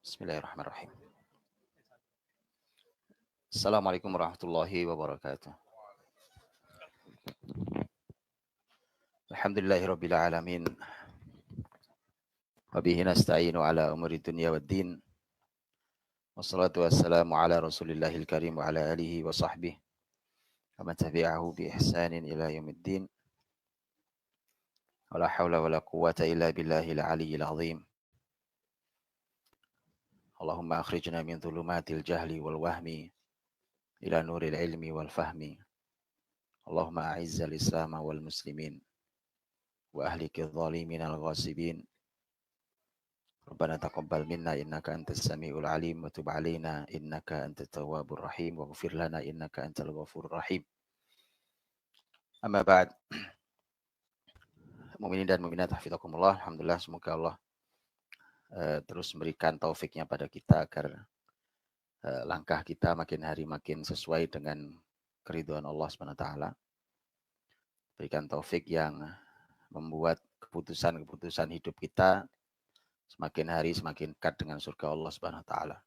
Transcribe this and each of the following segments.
Bismillahirrahmanirrahim. Assalamualaikum warahmatullahi wabarakatuh. Alhamdulillahirabbil alamin. Wa bihi nasta'inu ala umuri dunya waddin. Wassalatu wassalamu ala Rasulillahil karim wa ala alihi wa sahbihi wa man tabi'ahu bi ihsanin ila yaumiddin. Wala haula wala quwwata illa billahil aliyyil azim. Allahumma akhrijna min dhulumatil jahli wal wahmi ila nuril ilmi wal fahmi. Allahumma a'izzal islam wal muslimin wa ahlikidh dhalimin al ghasibin. Rabbana taqabbal minna innaka antas samiul alim wa tub alaina innaka antat tawwabur rahim waghfir lana innaka antal ghafurur rahim. Amma ba'd. Mukminin dan mukminat hafizakumullah, alhamdulillah semoga Allah terus memberikan taufiknya pada kita agar langkah kita makin hari makin sesuai dengan keridhaan Allah Subhanahu wa taala. Berikan taufik yang membuat keputusan-keputusan hidup kita semakin hari semakin dekat dengan surga Allah Subhanahu wa taala.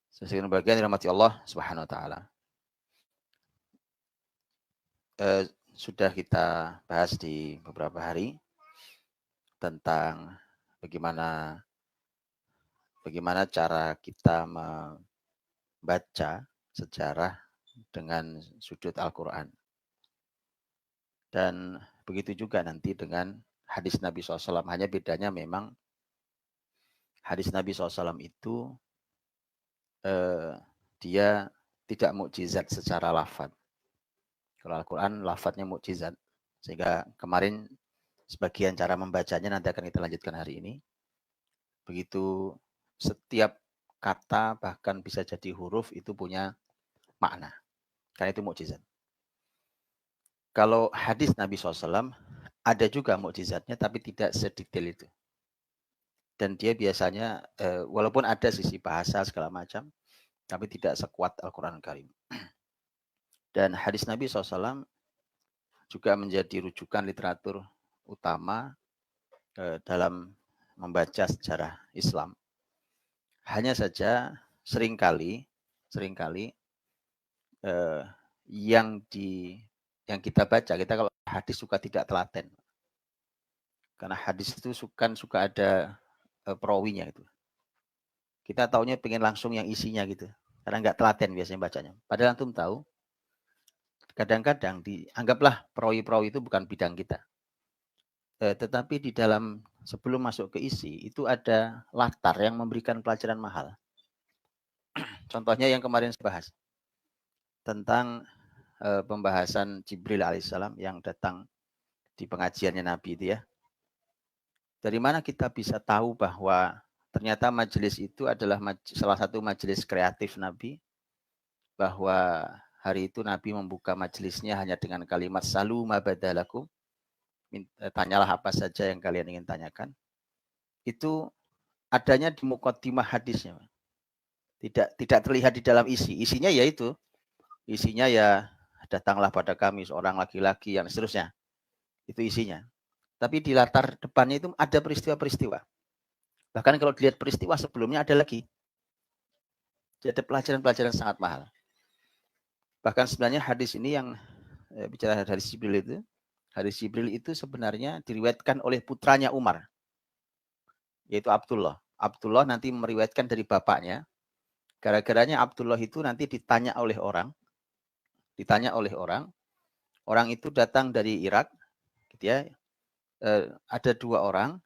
Sekian bagian dirahmati Allah Subhanahu wa taala. Sudah kita bahas di beberapa hari tentang bagaimana cara kita membaca sejarah dengan sudut Al-Quran. Dan begitu juga nanti dengan hadis Nabi SAW. Hanya bedanya memang hadis Nabi SAW itu dia tidak mukjizat secara lafaz. Kalau Al-Quran lafadznya mukjizat. Sehingga kemarin sebagian cara membacanya nanti akan kita lanjutkan hari ini. Begitu setiap kata bahkan bisa jadi huruf itu punya makna. Karena itu mukjizat. Kalau hadis Nabi SAW ada juga mukjizatnya tapi tidak sedetail itu. Dan dia biasanya walaupun ada sisi bahasa segala macam tapi tidak sekuat Al-Quran Karim. Dan hadis Nabi SAW juga menjadi rujukan literatur utama dalam membaca sejarah Islam. Hanya saja seringkali yang kita baca, kita kalau hadis suka tidak telaten. Karena hadis itu suka ada perawinya itu. Kita taunya pengen langsung yang isinya gitu. Karena nggak telaten biasanya bacanya. Padahal antum tahu, kadang-kadang dianggaplah perawi-perawi itu bukan bidang kita. Tetapi di dalam sebelum masuk ke isi itu ada latar yang memberikan pelajaran mahal. Contohnya yang kemarin saya bahas tentang pembahasan Jibril alaihissalam yang datang di pengajiannya Nabi itu ya. Dari mana kita bisa tahu bahwa ternyata majelis itu adalah salah satu majelis kreatif Nabi, bahwa hari itu Nabi membuka majelisnya hanya dengan kalimat salu ma badalakum, tanyalah apa saja yang kalian ingin tanyakan. Itu adanya di muqaddimah hadisnya. Tidak terlihat di dalam isi. Isinya yaitu isinya ya datanglah pada kami seorang laki-laki yang seterusnya. Itu isinya. Tapi di latar depannya itu ada peristiwa-peristiwa. Bahkan kalau dilihat peristiwa sebelumnya ada lagi. Jadi ada pelajaran-pelajaran sangat mahal. Bahkan sebenarnya hadis ini yang bicara hadis Jibril itu, hadis Jibril itu sebenarnya diriwayatkan oleh putranya Umar, yaitu Abdullah. Abdullah nanti meriwayatkan dari bapaknya. Gara-garanya Abdullah itu nanti ditanya oleh orang. Orang itu datang dari Irak, gitu ya. Ada dua orang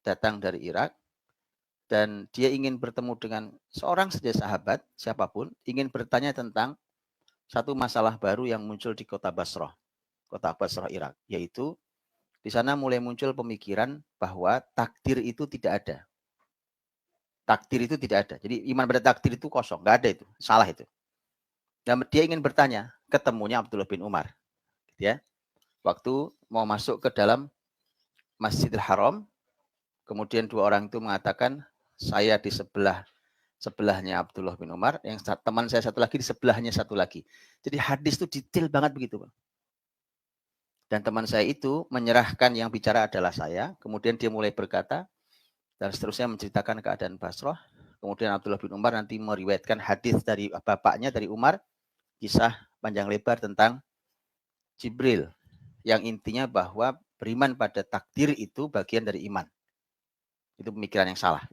datang dari Irak dan dia ingin bertemu dengan seorang saja sahabat, siapapun, ingin bertanya tentang satu masalah baru yang muncul di kota Basrah Irak, yaitu di sana mulai muncul pemikiran bahwa takdir itu tidak ada. Takdir itu tidak ada. Jadi iman pada takdir itu kosong, nggak ada itu, salah itu. Dan dia ingin bertanya, ketemunya Abdullah bin Umar, gitu ya. Waktu mau masuk ke dalam Masjidil Haram, kemudian dua orang itu mengatakan, saya di sebelahnya Abdullah bin Umar, yang teman saya satu lagi di sebelahnya satu lagi. Jadi hadis itu detail banget begitu, Pak. Dan teman saya itu menyerahkan yang bicara adalah saya, kemudian dia mulai berkata, dan seterusnya menceritakan keadaan Basrah. Kemudian Abdullah bin Umar nanti meriwayatkan hadis dari bapaknya, dari Umar, kisah panjang lebar tentang Jibril, yang intinya bahwa beriman pada takdir itu bagian dari iman. Itu pemikiran yang salah.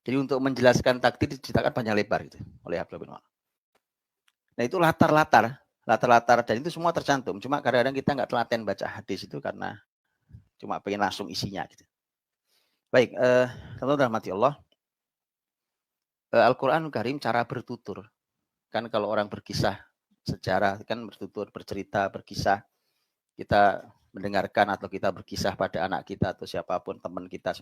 Jadi untuk menjelaskan takdir diceritakan panjang lebar gitu, oleh Abdullah bin Umar. Nah itu latar-latar dan itu semua tercantum. Cuma kadang-kadang kita nggak telaten baca hadis itu karena cuma pengen langsung isinya gitu. Baik, teman-teman rahmati Allah. Al-Quran Karim cara bertutur. Kan kalau orang berkisah sejarah kan bertutur, bercerita, berkisah. Kita mendengarkan atau kita berkisah pada anak kita atau siapapun teman kita.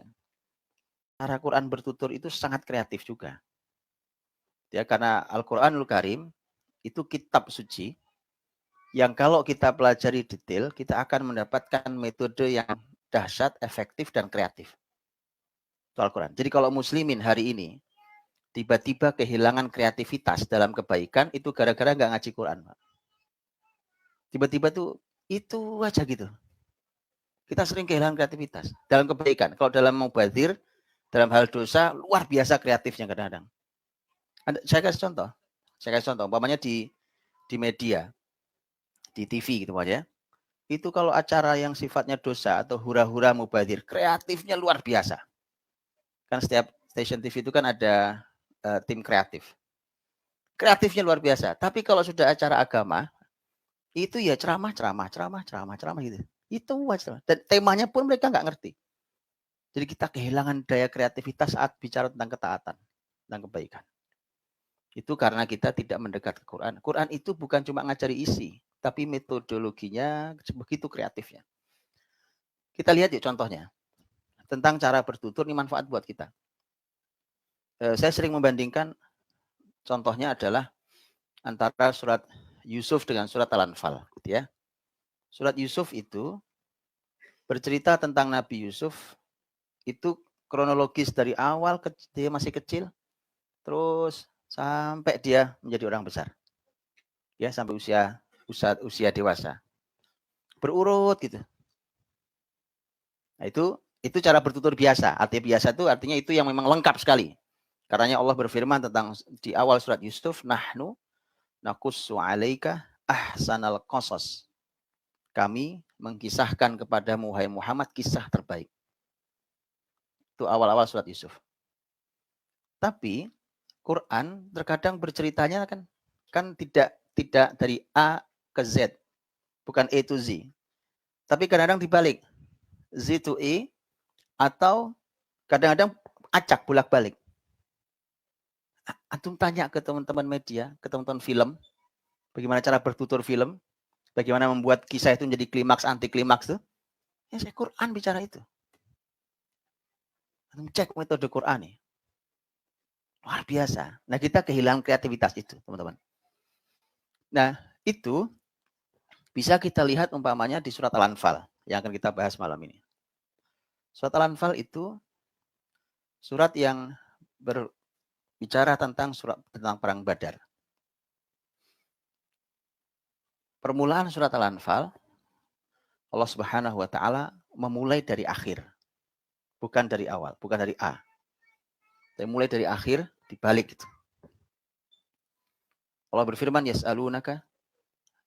Cara Quran bertutur itu sangat kreatif juga. Ya, karena Al-Quranul Karim itu kitab suci yang kalau kita pelajari detail, kita akan mendapatkan metode yang dahsyat, efektif, dan kreatif. Itu Al-Quran. Jadi kalau muslimin hari ini tiba-tiba kehilangan kreativitas dalam kebaikan, itu gara-gara nggak ngaji Quran. Tiba-tiba tuh itu aja gitu. Kita sering kehilangan kreativitas dalam kebaikan. Kalau dalam mubadzir, dalam hal dosa, luar biasa kreatifnya kadang-kadang. Saya kasih contoh. Umpamanya di media, di TV gitu aja. Itu kalau acara yang sifatnya dosa atau hura-hura mubadzir, kreatifnya luar biasa. Kan setiap stasiun TV itu kan ada tim kreatif. Kreatifnya luar biasa. Tapi kalau sudah acara agama, itu ya ceramah gitu. Itu aja. Dan temanya pun mereka nggak ngerti. Jadi kita kehilangan daya kreativitas saat bicara tentang ketaatan dan kebaikan. Itu karena kita tidak mendekat ke Quran. Quran itu bukan cuma ngajari isi, tapi metodologinya begitu kreatifnya. Kita lihat yuk contohnya. Tentang cara bertutur ini manfaat buat kita. Saya sering membandingkan contohnya adalah antara surat Yusuf dengan surat Al-Anfal, gitu ya. Surat Yusuf itu bercerita tentang Nabi Yusuf itu kronologis dari awal dia masih kecil terus sampai dia menjadi orang besar. Ya, sampai usia dewasa. Berurut gitu. Nah, itu cara bertutur biasa. Artinya biasa itu artinya itu yang memang lengkap sekali. Karena Allah berfirman tentang di awal surat Yusuf, nahnu naqussu 'alaika ahsanal qasas. Kami mengkisahkan kepadamu wahai Muhammad kisah terbaik. Itu awal-awal surat Yusuf. Tapi Quran terkadang berceritanya kan tidak dari A ke Z, bukan A to Z. Tapi kadang-kadang dibalik, Z to E, atau kadang-kadang acak bolak-balik. Antum tanya ke teman-teman media, ke teman-teman film, bagaimana cara bertutur film, bagaimana membuat kisah itu menjadi klimaks anti klimaks tuh. Ya saya Quran bicara itu. Antum cek metode Quran nih. Luar biasa. Nah, kita kehilangan kreativitas itu, teman-teman. Nah, itu bisa kita lihat umpamanya di surat Al-Anfal yang akan kita bahas malam ini. Surat Al-Anfal itu surat yang berbicara tentang perang Badar. Permulaan surat Al-Anfal, Allah Subhanahu wa taala memulai dari akhir. Bukan dari awal, bukan dari A. Tapi mulai dari akhir dibalik gitu. Allah berfirman, yas'alunaka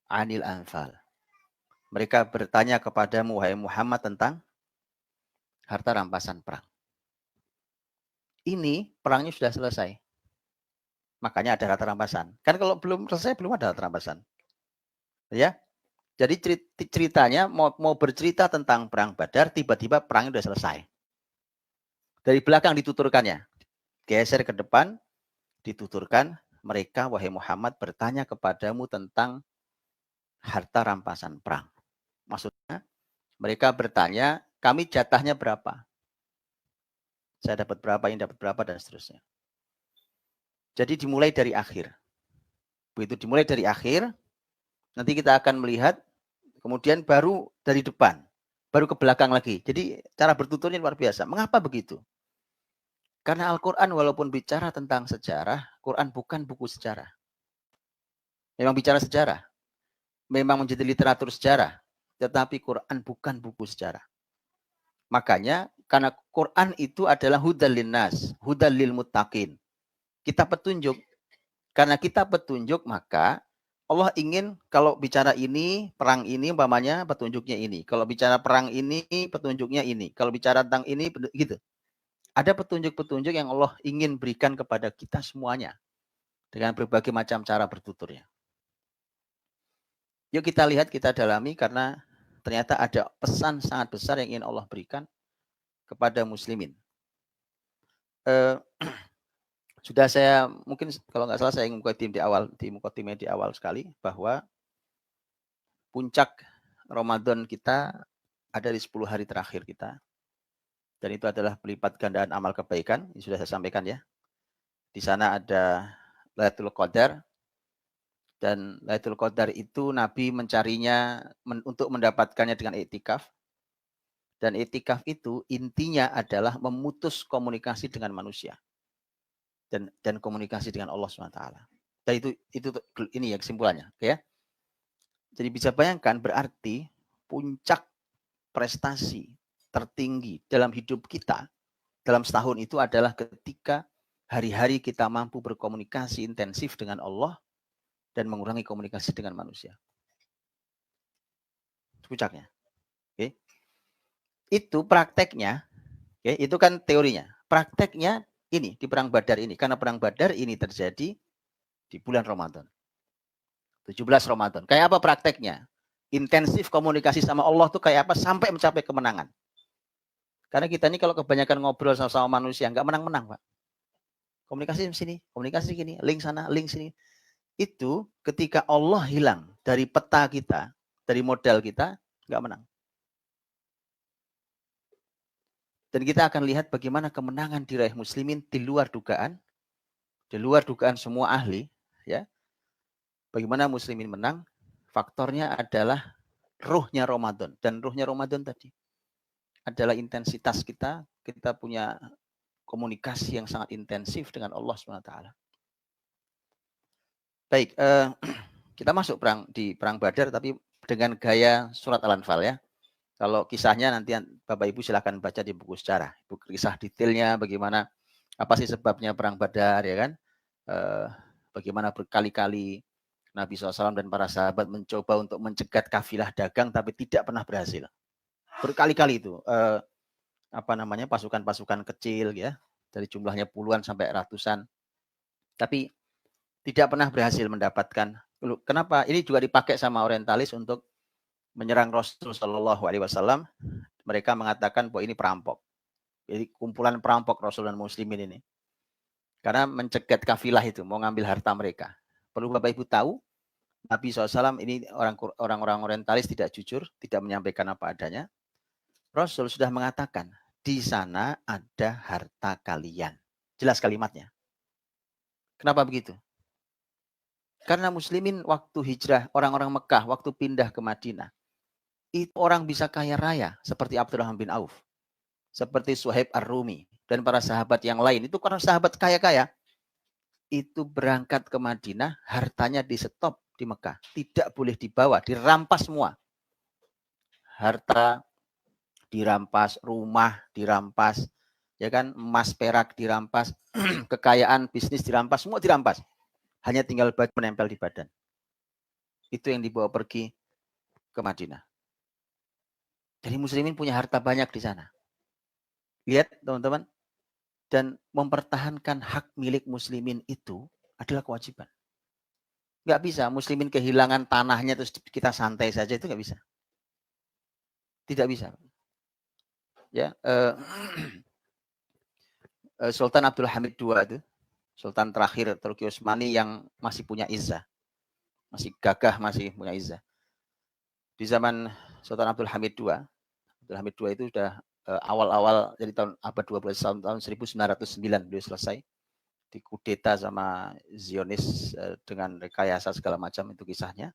'anil anfal. Mereka bertanya kepadamu wahai Muhammad tentang harta rampasan perang. Ini perangnya sudah selesai. Makanya ada harta rampasan. Kan kalau belum selesai belum ada harta rampasan. Ya. Jadi ceritanya mau bercerita tentang perang Badar, tiba-tiba perangnya sudah selesai. Dari belakang dituturkannya. Geser ke depan, dituturkan, mereka wahai Muhammad bertanya kepadamu tentang harta rampasan perang. Maksudnya mereka bertanya, kami jatahnya berapa? Saya dapat berapa, ini dapat berapa, dan seterusnya. Jadi dimulai dari akhir. Begitu dimulai dari akhir, nanti kita akan melihat, kemudian baru dari depan, baru ke belakang lagi. Jadi cara bertuturnya luar biasa. Mengapa begitu? Karena Al-Quran walaupun bicara tentang sejarah, Quran bukan buku sejarah. Memang bicara sejarah. Memang menjadi literatur sejarah. Tetapi Quran bukan buku sejarah. Makanya Karena Quran itu adalah hudal linnas, hudal lil muttaqin. Kita petunjuk. Karena kita petunjuk, maka Allah ingin kalau bicara ini, perang ini umpamanya petunjuknya ini. Kalau bicara perang ini, petunjuknya ini. Kalau bicara tentang ini, gitu. Ada petunjuk-petunjuk yang Allah ingin berikan kepada kita semuanya. Dengan berbagai macam cara bertuturnya. Yuk kita lihat, kita dalami, karena ternyata ada pesan sangat besar yang ingin Allah berikan kepada muslimin. Sudah saya, mungkin kalau nggak salah saya mengkotim di awal sekali, bahwa puncak Ramadan kita ada di 10 hari terakhir kita. Dan itu adalah pelipat gandaan amal kebaikan, ini sudah saya sampaikan ya. Di sana ada Lailatul Qadar, dan Lailatul Qadar itu Nabi mencarinya untuk mendapatkannya dengan iktikaf. Dan iktikaf itu intinya adalah memutus komunikasi dengan manusia. Dan komunikasi dengan Allah SWT. Dan itu ini ya kesimpulannya, ya. Jadi bisa bayangkan, berarti puncak prestasi tertinggi dalam hidup kita dalam setahun itu adalah ketika hari-hari kita mampu berkomunikasi intensif dengan Allah dan mengurangi komunikasi dengan manusia. Puncaknya. Oke. Itu prakteknya, oke, itu kan teorinya. Prakteknya ini di perang Badar ini, karena perang Badar ini terjadi di bulan Ramadan. 17 Ramadan. Kayak apa prakteknya? Intensif komunikasi sama Allah tuh kayak apa sampai mencapai kemenangan. Karena kita ini kalau kebanyakan ngobrol sama manusia nggak menang-menang, Pak. Komunikasi sini, komunikasi gini, link sana, link sini. Itu ketika Allah hilang dari peta kita, dari modal kita, nggak menang. Dan kita akan lihat bagaimana kemenangan diraih muslimin di luar dugaan semua ahli, ya. Bagaimana muslimin menang? Faktornya adalah ruhnya Ramadan. Dan ruhnya Ramadan tadi adalah intensitas kita punya komunikasi yang sangat intensif dengan Allah SWT. Baik, kita masuk di perang Badar, tapi dengan gaya surat Al-Anfal ya. Kalau kisahnya nanti Bapak Ibu silakan baca di buku sejarah. Kisah detailnya bagaimana, apa sih sebabnya perang Badar, ya kan? Bagaimana berkali-kali Nabi SAW dan para sahabat mencoba untuk mencegat kafilah dagang, tapi tidak pernah berhasil. Berkali-kali itu, pasukan-pasukan kecil, ya, dari jumlahnya puluhan sampai ratusan, tapi tidak pernah berhasil mendapatkan. Kenapa? Ini juga dipakai sama orientalis untuk menyerang Rasul Shallallahu Alaihi Wasallam. Mereka mengatakan bahwa ini perampok. Jadi kumpulan perampok Rasul dan Muslimin ini. Karena mencegat kafilah itu, mau ngambil harta mereka. Perlu Bapak Ibu tahu, Nabi SAW ini orang-orang orientalis tidak jujur, tidak menyampaikan apa adanya. Rasul sudah mengatakan, di sana ada harta kalian. Jelas kalimatnya. Kenapa begitu? Karena muslimin waktu hijrah, orang-orang Mekah, waktu pindah ke Madinah, itu orang bisa kaya raya, seperti Abdurrahman bin Auf, seperti Suhaib Ar-Rumi, dan para sahabat yang lain. Itu karena sahabat kaya-kaya. Itu berangkat ke Madinah, hartanya di stop di Mekah. Tidak boleh dibawa, dirampas semua. Harta dirampas, rumah dirampas, ya kan, emas perak dirampas, kekayaan bisnis dirampas, semua dirampas. Hanya tinggal baju menempel di badan. Itu yang dibawa pergi ke Madinah. Jadi muslimin punya harta banyak di sana. Lihat teman-teman, dan mempertahankan hak milik muslimin itu adalah kewajiban. Nggak bisa muslimin kehilangan tanahnya terus kita santai saja, itu nggak bisa. Tidak bisa. Ya, Sultan Abdul Hamid II itu, Sultan terakhir Turki Utsmani yang masih punya izzah, masih gagah, masih punya izzah. Di zaman Sultan Abdul Hamid II itu sudah awal-awal dari tahun abad 12 tahun 1909 beliau selesai dikudeta sama Zionis dengan rekayasa segala macam, itu kisahnya.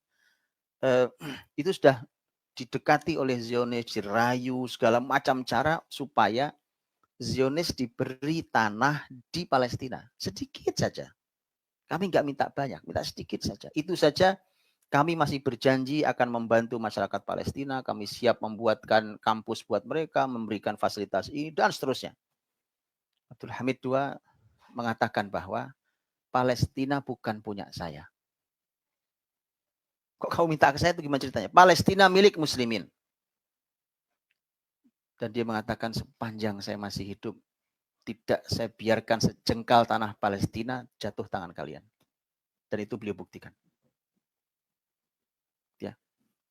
Itu sudah didekati oleh Zionis, dirayu segala macam cara supaya Zionis diberi tanah di Palestina sedikit saja. Kami nggak minta banyak, minta sedikit saja. Itu saja Kami masih berjanji akan membantu masyarakat Palestina, kami siap membuatkan kampus buat mereka, memberikan fasilitas ini, dan seterusnya. Abdul Hamid II mengatakan bahwa Palestina bukan punya saya. Kok kamu minta ke saya itu gimana ceritanya? Palestina milik muslimin. Dan dia mengatakan sepanjang saya masih hidup, tidak saya biarkan sejengkal tanah Palestina jatuh tangan kalian. Dan itu beliau buktikan. Ya,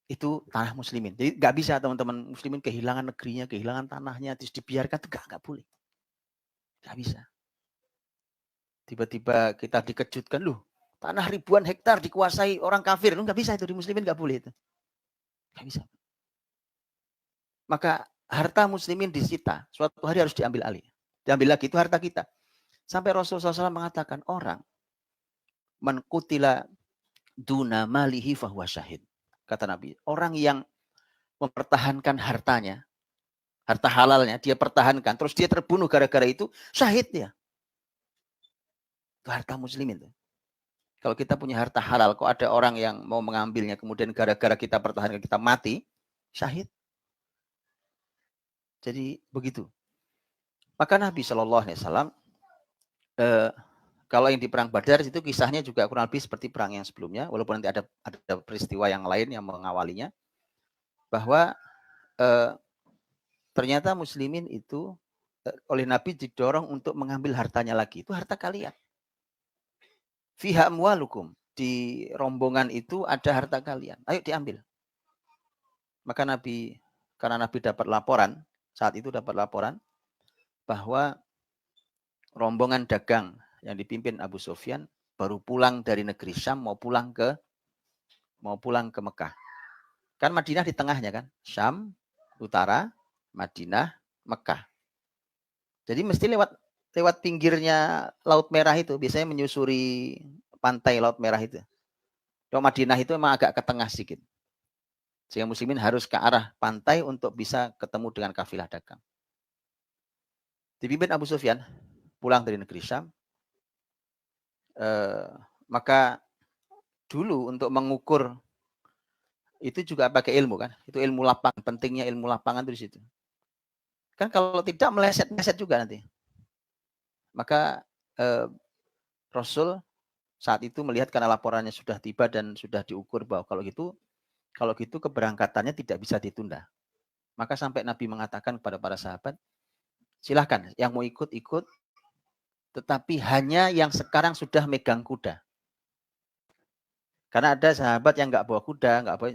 itu tanah muslimin. Jadi nggak bisa teman-teman muslimin kehilangan negerinya, kehilangan tanahnya, terus dibiarkan, itu nggak boleh. Nggak bisa. Tiba-tiba kita dikejutkan, loh, tanah ribuan hektar dikuasai orang kafir. Nggak bisa itu, di muslimin nggak boleh itu. Nggak bisa. Maka harta muslimin disita, suatu hari harus diambil alih. Diambil lagi, itu harta kita. Sampai Rasulullah SAW mengatakan, orang man qutila duna malihi fahuwa syahid. Kata Nabi, orang yang mempertahankan hartanya, harta halalnya, dia pertahankan, terus dia terbunuh gara-gara itu, syahid dia. Itu harta muslimin. Kalau kita punya harta halal, kok ada orang yang mau mengambilnya, kemudian gara-gara kita pertahankan, kita mati, syahid. Jadi begitu. Maka Nabi SAW, kalau yang di perang Badar itu kisahnya juga kurang lebih seperti perang yang sebelumnya, walaupun nanti ada peristiwa yang lain yang mengawalinya, bahwa ternyata muslimin itu oleh Nabi didorong untuk mengambil hartanya lagi. Itu harta kalian. Fiha amwalukum. Di rombongan itu ada harta kalian. Ayo diambil. Maka Nabi, karena Nabi dapat laporan, saat itu dapat laporan, bahwa rombongan dagang yang dipimpin Abu Sufyan baru pulang dari negeri Syam, mau pulang ke Mekah. Kan Madinah di tengahnya kan. Syam, utara, Madinah, Mekah. Jadi mesti lewat pinggirnya Laut Merah itu, biasanya menyusuri pantai Laut Merah itu. Kalau Madinah itu memang agak ke tengah sedikit. Sehingga muslimin harus ke arah pantai untuk bisa ketemu dengan kafilah dagang. Dipimpin Abu Sufyan pulang dari negeri Syam. Maka dulu untuk mengukur itu juga pakai ilmu kan. Itu ilmu lapangan, pentingnya ilmu lapangan itu di situ. Kan kalau tidak meleset-meleset juga nanti. Maka Rasul saat itu melihat karena laporannya sudah tiba dan sudah diukur bahwa kalau gitu keberangkatannya tidak bisa ditunda. Maka sampai Nabi mengatakan kepada para sahabat, silahkan yang mau ikut, tetapi hanya yang sekarang sudah megang kuda. Karena ada sahabat yang nggak bawa kuda, nggak bawa.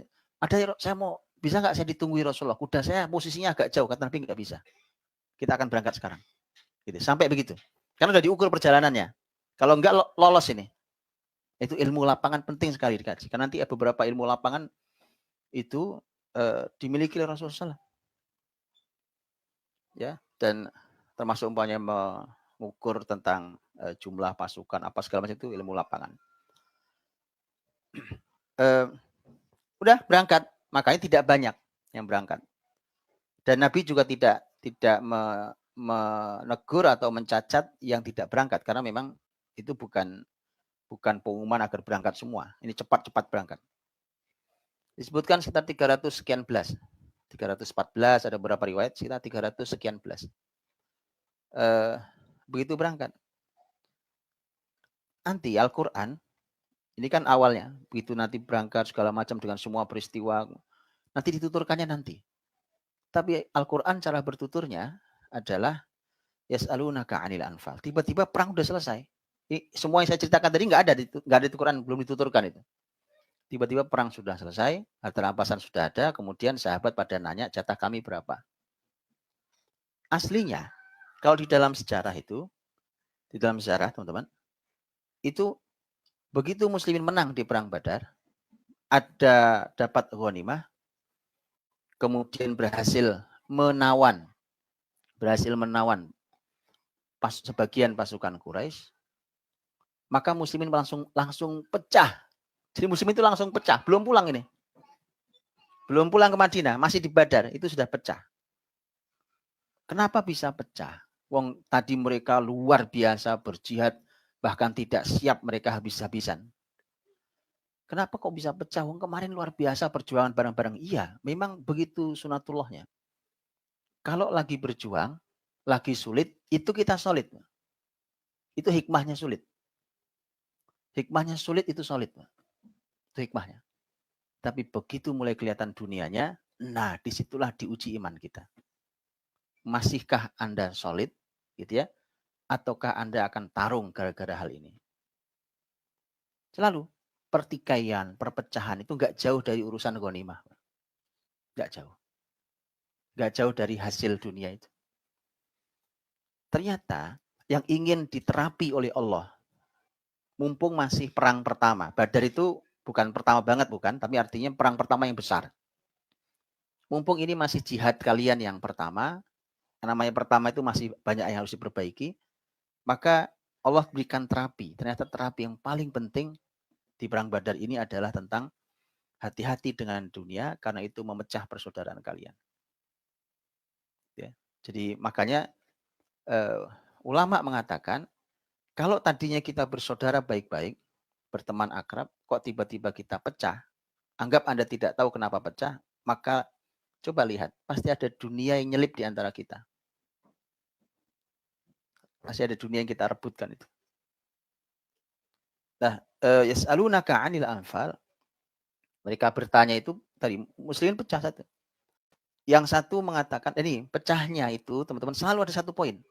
Ada, saya mau, bisa nggak saya ditunggu Rasulullah? Kuda saya posisinya agak jauh, kata Nabi nggak bisa. Kita akan berangkat sekarang. Gitu. Sampai begitu. Karena sudah diukur perjalanannya. Kalau nggak lolos ini. Itu ilmu lapangan penting sekali dikaji. Karena nanti beberapa ilmu lapangan itu dimiliki oleh Rasulullah. Ya, dan termasuk umpamanya mengukur tentang jumlah pasukan apa segala macam itu ilmu lapangan. Udah berangkat, makanya tidak banyak yang berangkat. Dan Nabi juga tidak menegur atau mencacat yang tidak berangkat karena memang itu bukan pengumuman agar berangkat semua. Ini cepat-cepat berangkat. Disebutkan sekitar 300 sekian belas. 314 ada beberapa riwayat sekitar 300 sekian belas. Begitu berangkat. Nanti Al-Quran, ini kan awalnya, begitu nanti berangkat segala macam dengan semua peristiwa, nanti dituturkannya nanti. Tapi Al-Quran cara bertuturnya adalah yas'alunaka 'anil anfal. Tiba-tiba perang udah selesai. Semua yang saya ceritakan tadi nggak ada di Quran, belum dituturkan itu. Tiba-tiba perang sudah selesai, harta rampasan sudah ada, kemudian sahabat pada nanya jatah kami berapa. Aslinya, kalau di dalam sejarah itu, di dalam sejarah teman-teman, itu begitu muslimin menang di perang Badar, ada dapat ghanimah, kemudian berhasil menawan sebagian pasukan Quraisy, maka muslimin langsung pecah. Jadi muslimin itu langsung pecah, belum pulang ini. Belum pulang ke Madinah, masih di Badar, itu sudah pecah. Kenapa bisa pecah? Wong tadi mereka luar biasa berjihad, bahkan tidak siap mereka habis-habisan. Kenapa kok bisa pecah? Kemarin luar biasa perjuangan bareng-bareng. Iya, memang begitu sunatullahnya. Kalau lagi berjuang, lagi sulit, itu kita solid. Itu hikmahnya sulit. Hikmahnya sulit itu solid. Itu hikmahnya. Tapi begitu mulai kelihatan dunianya, nah disitulah diuji iman kita. Masihkah Anda solid, gitu ya? Ataukah Anda akan tarung gara-gara hal ini? Selalu pertikaian, perpecahan itu nggak jauh dari urusan ghanimah. Nggak jauh. Nggak jauh dari hasil dunia itu. Ternyata yang ingin diterapi oleh Allah, mumpung masih perang pertama. Badar itu bukan pertama banget, bukan, tapi artinya perang pertama yang besar. Mumpung ini masih jihad kalian yang pertama, namanya pertama itu masih banyak yang harus diperbaiki, maka Allah berikan terapi. Ternyata terapi yang paling penting di perang Badar ini adalah tentang hati-hati dengan dunia, karena itu memecah persaudaraan kalian. Ya. Jadi makanya ulama mengatakan, kalau tadinya kita bersaudara baik-baik, berteman akrab, kok tiba-tiba kita pecah, anggap Anda tidak tahu kenapa pecah, maka coba lihat, pasti ada dunia yang nyelip di antara kita. Pasti ada dunia yang kita rebutkan itu. Nah, yas'alunaka 'anil anfal. Mereka bertanya itu tadi muslimin pecah satu. Yang satu mengatakan, ini pecahnya itu teman-teman selalu ada satu poin.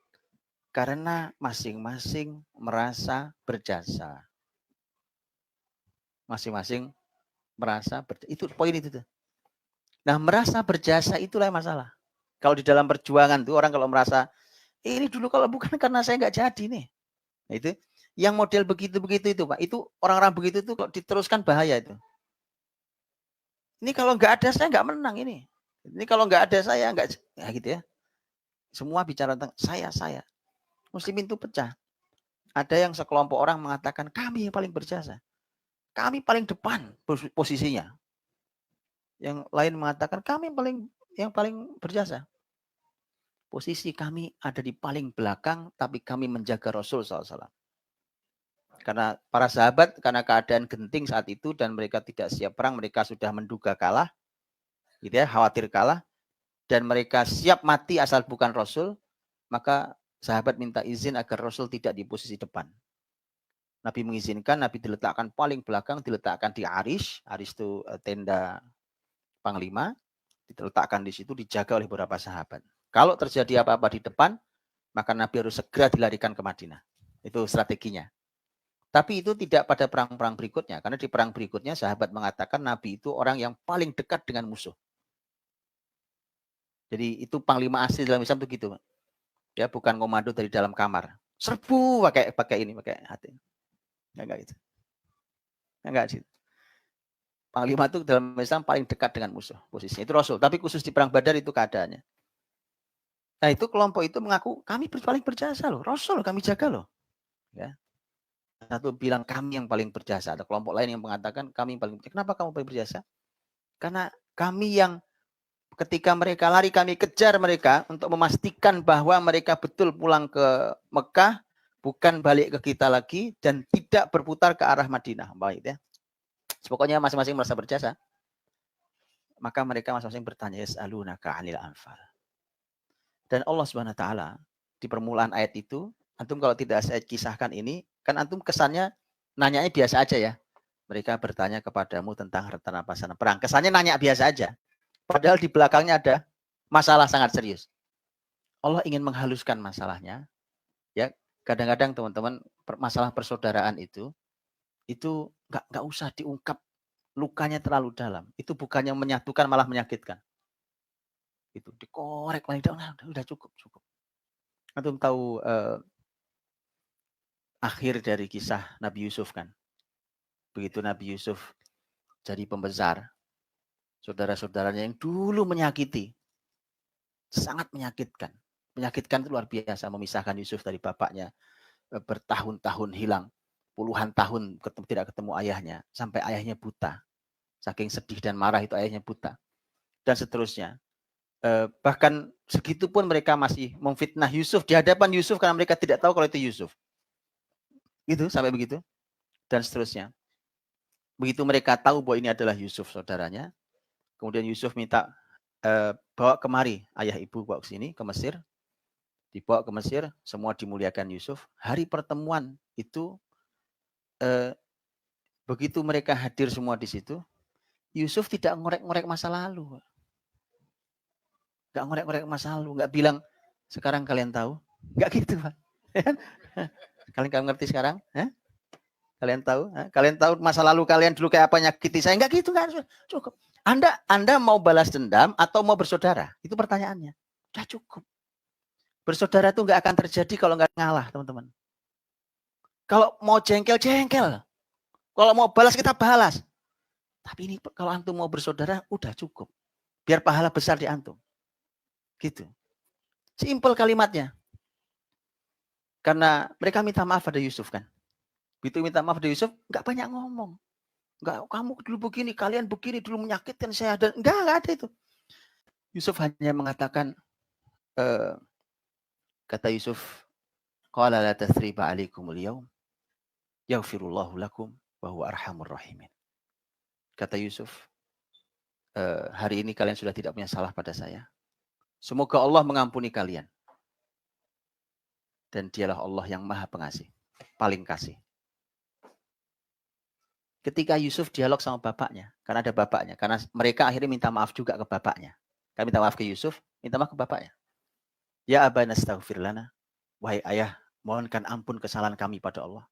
Karena masing-masing merasa berjasa. Masing-masing merasa berjasa. Itu poin itu tuh. Nah, merasa berjasa itulah yang masalah. Kalau di dalam perjuangan tuh orang kalau merasa, ini dulu kalau bukan karena saya nggak jadi nih. Nah, itu yang model begitu-begitu itu, Pak. Itu orang-orang begitu tuh kalau diteruskan bahaya itu. Ini kalau nggak ada saya nggak menang ini. Ini kalau nggak ada saya nggak, ya gitu ya. Semua bicara tentang saya. Muslimin itu pecah. Ada yang sekelompok orang mengatakan kami yang paling berjasa. Kami paling depan posisinya. Yang lain mengatakan kami yang paling berjasa. Posisi kami ada di paling belakang, tapi kami menjaga Rasul SAW. Karena para sahabat, karena keadaan genting saat itu dan mereka tidak siap perang, mereka sudah menduga kalah, gitu ya, khawatir kalah, dan mereka siap mati asal bukan Rasul, maka sahabat minta izin agar Rasul tidak di posisi depan. Nabi mengizinkan, Nabi diletakkan paling belakang, diletakkan di Arish. Arish itu tenda panglima, diletakkan di situ, dijaga oleh beberapa sahabat. Kalau terjadi apa-apa di depan, maka Nabi harus segera dilarikan ke Madinah. Itu strateginya. Tapi itu tidak pada perang-perang berikutnya. Karena di perang berikutnya sahabat mengatakan Nabi itu orang yang paling dekat dengan musuh. Jadi itu panglima asli dalam Islam itu gitu. Ya, bukan komando dari dalam kamar. Serbu pakai ini, pakai hati. Enggak gitu. Enggak gitu. Panglima itu dalam Islam paling dekat dengan musuh posisinya. Itu Rasul. Tapi khusus di perang Badar itu keadaannya. Nah, itu kelompok itu mengaku kami paling berjasa loh. Rasul kami jaga loh. Ya. Satu bilang kami yang paling berjasa. Ada kelompok lain yang mengatakan kami yang paling berjasa. Kenapa kamu paling berjasa? Karena kami yang ketika mereka lari kami kejar mereka untuk memastikan bahwa mereka betul pulang ke Mekah, bukan balik ke kita lagi dan tidak berputar ke arah Madinah. Baik ya. Pokoknya masing-masing merasa berjasa. Maka mereka masing-masing bertanya, yas'alunaka 'anil anfal. Dan Allah Subhanahu wa taala di permulaan ayat itu, antum kalau tidak saya kisahkan ini, kan antum kesannya nanyanya biasa aja ya. Mereka bertanya kepadamu tentang harta rampasan perang. Kesannya nanya biasa aja. Padahal di belakangnya ada masalah sangat serius. Allah ingin menghaluskan masalahnya. Ya, kadang-kadang teman-teman masalah persaudaraan itu nggak usah diungkap, lukanya terlalu dalam. Itu bukannya menyatukan malah menyakitkan. Itu dikorek paling dalam, udah cukup. Antum tahu akhir dari kisah Nabi Yusuf kan? Begitu Nabi Yusuf jadi pembesar, saudara-saudaranya yang dulu menyakiti, sangat menyakitkan. Menyakitkan itu luar biasa, memisahkan Yusuf dari bapaknya, bertahun-tahun hilang, puluhan tahun tidak ketemu ayahnya, sampai ayahnya buta. Saking sedih dan marah itu ayahnya buta. Dan seterusnya. Bahkan segitu pun mereka masih memfitnah Yusuf di hadapan Yusuf karena mereka tidak tahu kalau itu Yusuf. Gitu, sampai begitu. Dan seterusnya. Begitu mereka tahu bahwa ini adalah Yusuf saudaranya, kemudian Yusuf minta bawa kemari ayah ibu, bawa ke sini, ke Mesir. Dibawa ke Mesir, semua dimuliakan Yusuf. Hari pertemuan itu, begitu mereka hadir semua di situ, Yusuf tidak ngorek-ngorek masa lalu. Nggak ngorek-ngorek masa lalu, nggak bilang, sekarang kalian tahu? Nggak gitu, Pak. Kalian ngerti sekarang? Kalian tahu? Kalian tahu masa lalu kalian dulu kayak apa, nyakiti saya? Nggak gitu, nggak cukup. Anda mau balas dendam atau mau bersaudara? Itu pertanyaannya. Udah cukup. Bersaudara itu nggak akan terjadi kalau nggak ngalah, teman-teman. Kalau mau jengkel, jengkel. Kalau mau balas, kita balas. Tapi ini kalau antum mau bersaudara, udah cukup. Biar pahala besar di antum. Gitu. Simpel kalimatnya. Karena mereka minta maaf pada Yusuf kan. Begitu minta maaf pada Yusuf, nggak banyak ngomong. Nggak, kamu dulu begini, kalian begini, dulu menyakitkan saya. Nggak ada itu. Yusuf hanya mengatakan, kata Yusuf, qala la tathriba alaikumul yaum, yaghfirullahu lakum wa huwa arhamur rahimin. Kata Yusuf, hari ini kalian sudah tidak punya salah pada saya. Semoga Allah mengampuni kalian. Dan dialah Allah yang maha pengasih, paling kasih. Ketika Yusuf dialog sama bapaknya, karena ada bapaknya, karena mereka akhirnya minta maaf juga ke bapaknya. Kami minta maaf ke Yusuf, minta maaf ke bapaknya. Ya abana astaghfir lana, wahai ayah, mohonkan ampun kesalahan kami pada Allah.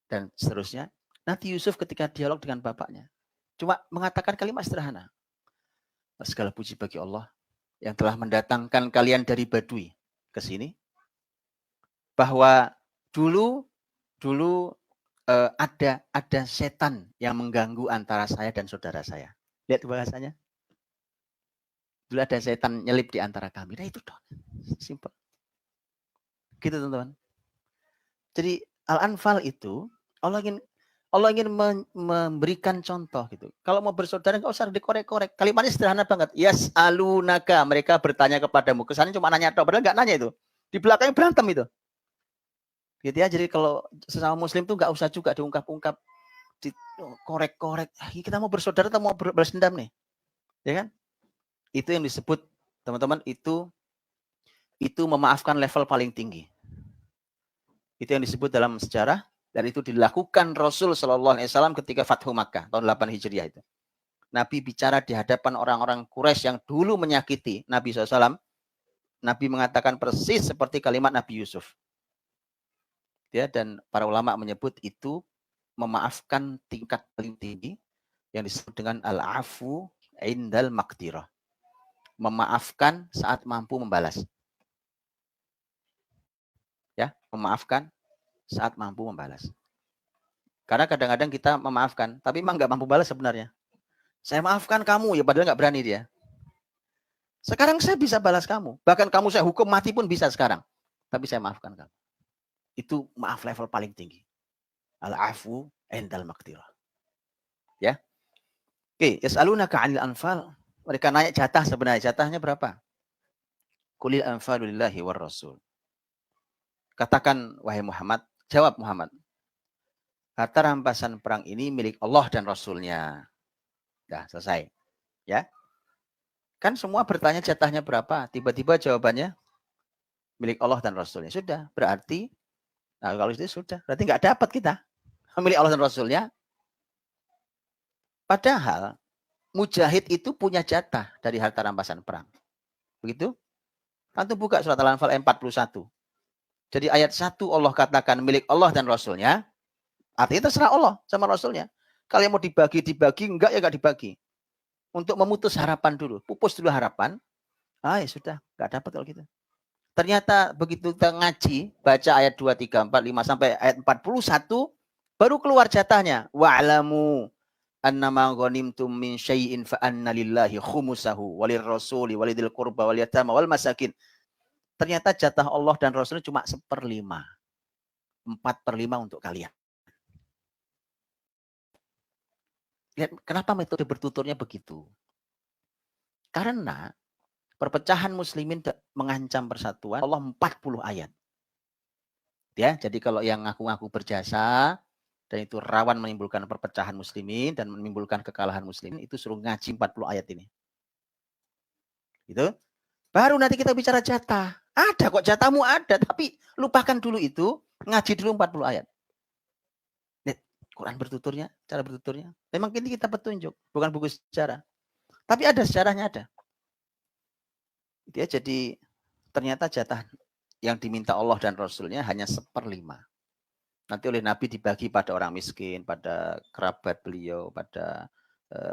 Dan seterusnya. Nanti Yusuf ketika dialog dengan bapaknya, cuma mengatakan kalimat sederhana. Segala puji bagi Allah yang telah mendatangkan kalian dari Badui ke sini. Bahwa dulu ada setan yang mengganggu antara saya dan saudara saya. Lihat bahasanya. Dulu ada setan nyelip di antara kami. Nah itu dong. Simpel. Gitu teman-teman. Jadi Al-Anfal itu Allah ingin memberikan contoh gitu. Kalau mau bersaudara nggak usah dikorek-korek. Kalimatnya sederhana banget. Yas'alunaka, mereka bertanya kepadamu. Kesannya cuma nanya tok, padahal nggak nanya itu. Di belakangnya berantem itu. Gitu ya. Jadi kalau sesama muslim tuh nggak usah juga diungkap-ungkap, dikorek-korek. Kita mau bersaudara atau mau balas dendam nih? Ya kan? Itu yang disebut, teman-teman, itu memaafkan level paling tinggi. Itu yang disebut dalam sejarah, dan itu dilakukan Rasul Shallallahu Alaihi Wasallam ketika Fathu Makkah tahun 8 Hijriah itu. Nabi bicara di hadapan orang-orang Quraisy yang dulu menyakiti Nabi SAW. Nabi mengatakan persis seperti kalimat Nabi Yusuf. Ya, dan para ulama menyebut itu memaafkan tingkat paling tinggi yang disebut dengan al-afu indal maqdirah. Memaafkan saat mampu membalas. Ya, memaafkan saat mampu membalas. Karena kadang-kadang kita memaafkan, tapi memang nggak mampu balas sebenarnya. Saya maafkan kamu, ya padahal nggak berani dia. Sekarang saya bisa balas kamu. Bahkan kamu saya hukum mati pun bisa sekarang. Tapi saya maafkan kamu. Itu maaf level paling tinggi. Al-afu endal maqdirah. Ya. Oke, yas'alunaka 'anil anfal. Mereka nanya jatah sebenarnya. Jatahnya berapa? Qulil anfalu lillahi war rasul. Katakan wahai Muhammad, jawab Muhammad. Harta rampasan perang ini milik Allah dan Rasulnya. Dah selesai. Ya. Kan semua bertanya jatahnya berapa. Tiba-tiba jawabannya milik Allah dan Rasulnya. Sudah. Berarti, nah kalau itu sudah. Berarti nggak dapat kita. Milik Allah dan Rasulnya. Padahal, mujahid itu punya jatah dari harta rampasan perang. Begitu? Antum buka surat Al-Anfal 41. Jadi ayat 1 Allah katakan milik Allah dan Rasulnya. Artinya terserah Allah sama Rasulnya. Kalau mau dibagi, enggak ya enggak dibagi. Untuk memutus harapan dulu. Pupus dulu harapan. Ya sudah, enggak dapat kalau gitu. Ternyata begitu kita ngaji, baca ayat 2, 3, 4, 5 sampai ayat 41, baru keluar jatahnya. Wa'lamu annama ghanimtum min syai'in fa anna lillahi khumusahu walir rasuli walidil qurba wal yatama wal masakin. Ternyata jatah Allah dan Rasul cuma 1/5. 4/5 untuk kalian. Lihat, kenapa metode bertuturnya begitu? Karena perpecahan muslimin mengancam persatuan Allah 40 ayat. Ya, jadi kalau yang ngaku-ngaku berjasa dan itu rawan menimbulkan perpecahan muslimin dan menimbulkan kekalahan muslimin, itu suruh ngaji 40 ayat ini. Gitu. Baru nanti kita bicara jatah. Ada kok jatahmu ada, tapi lupakan dulu itu, ngaji dulu 40 ayat. Lihat, Quran bertuturnya, cara bertuturnya. Memang ini kita petunjuk, bukan buku sejarah. Tapi ada sejarahnya ada. Dia jadi ternyata jatah yang diminta Allah dan Rasulnya hanya 1/5. Nanti oleh Nabi dibagi pada orang miskin, pada kerabat beliau, pada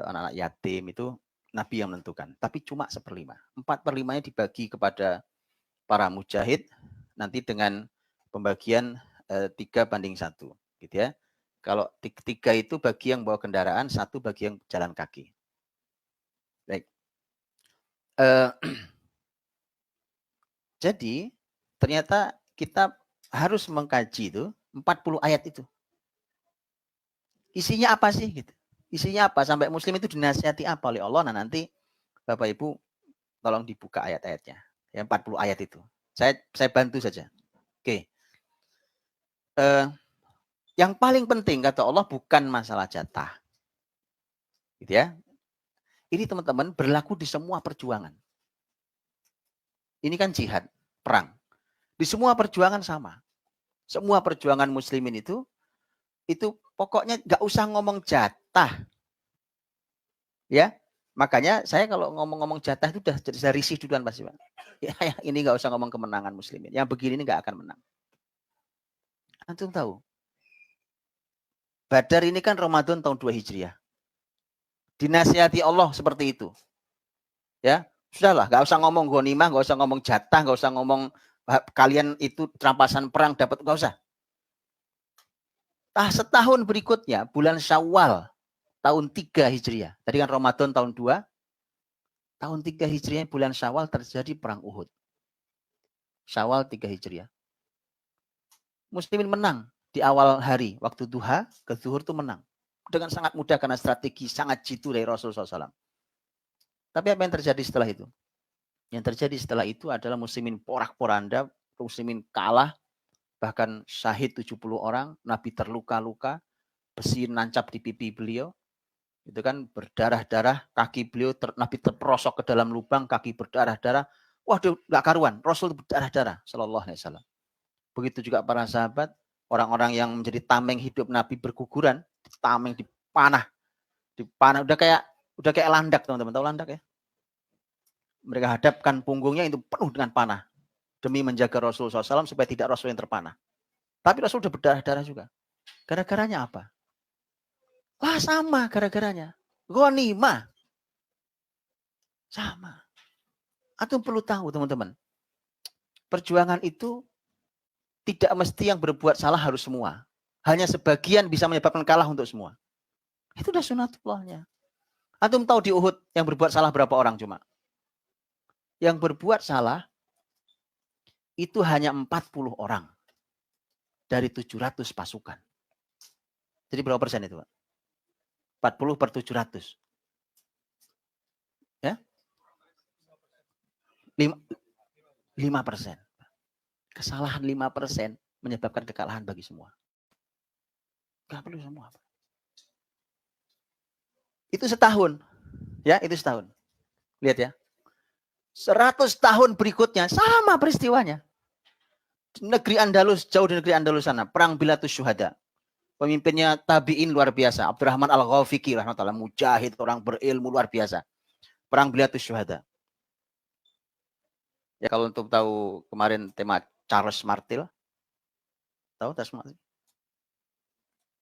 anak-anak yatim, itu Nabi yang menentukan. Tapi cuma 1/5. 4/5-nya dibagi kepada para mujahid, nanti dengan pembagian 3:1, gitu ya. Kalau 3 itu bagi yang bawa kendaraan, 1 bagi yang jalan kaki. Baik. Jadi ternyata kita harus mengkaji itu 40 ayat itu. Isinya apa sih? Gitu. Isinya apa? Sampai muslim itu dinasihati apa oleh Allah? Nah nanti Bapak Ibu tolong dibuka ayat-ayatnya. Ya, 40 ayat itu. Saya bantu saja. Oke. Yang paling penting kata Allah bukan masalah jatah. Gitu ya. Ini teman-teman berlaku di semua perjuangan. Ini kan jihad, perang. Di semua perjuangan sama. Semua perjuangan muslimin itu pokoknya nggak usah ngomong jatah. Ya, makanya saya kalau ngomong-ngomong jatah itu sudah risih duluan pasti, Pak. Ya, ini nggak usah ngomong kemenangan muslimin. Yang begini ini nggak akan menang. Antum tahu, Badar ini kan Ramadan tahun 2 Hijriah. Dinasihati Allah seperti itu. Ya, sudahlah, nggak usah ngomong ghanimah, nggak usah ngomong jatah, nggak usah ngomong kalian itu rampasan perang dapat, nggak usah. Setahun berikutnya, bulan Syawal tahun 3 Hijriah. Tadi kan Ramadan tahun 2. Tahun 3 Hijriah bulan Syawal terjadi perang Uhud. Syawal 3 Hijriah. Muslimin menang di awal hari, waktu duha ke zuhur itu menang. Dengan sangat mudah karena strategi sangat jitu dari Rasulullah SAW. Tapi apa yang terjadi setelah itu? Yang terjadi setelah itu adalah muslimin porak-poranda, muslimin kalah, bahkan syahid 70 orang, Nabi terluka-luka, besi nancap di pipi beliau, itu kan berdarah-darah, kaki beliau Nabi terperosok ke dalam lubang, kaki berdarah-darah, waduh nggak karuan, Rasul berdarah-darah, sallallahu alaihi wasallam. Begitu juga para sahabat, orang-orang yang menjadi tameng hidup Nabi berguguran, tameng dipanah, udah kayak landak, teman-teman, tahu landak ya? Mereka hadapkan punggungnya itu penuh dengan panah demi menjaga Rasulullah SAW supaya tidak Rasul yang terpanah. Tapi Rasul sudah berdarah-darah juga. Gara-garanya apa? Wah, sama gara-garanya. Ghanimah. Sama. Antum perlu tahu, teman-teman. Perjuangan itu tidak mesti yang berbuat salah harus semua. Hanya sebagian bisa menyebabkan kalah untuk semua. Itu udah sunatullahnya. Antum tahu di Uhud yang berbuat salah berapa orang cuma? Yang berbuat salah itu hanya 40 orang dari 700 pasukan. Jadi berapa persen itu, Pak? 40 per 700. Ya? 5%. Kesalahan 5% menyebabkan kekalahan bagi semua. Gak perlu semua. Itu setahun. Ya, itu setahun. Lihat ya. 100 tahun berikutnya sama peristiwanya. Negeri Andalus, jauh di negeri Andalus sana, perang Bilatus Syuhada. Pemimpinnya tabi'in luar biasa, Abdurrahman Al-Ghafiqi rahmatullah, mujahid, orang berilmu luar biasa. Perang Bilatus Syuhada. Ya kalau untuk tahu kemarin tema Charles Martel, tahu Charles Martel?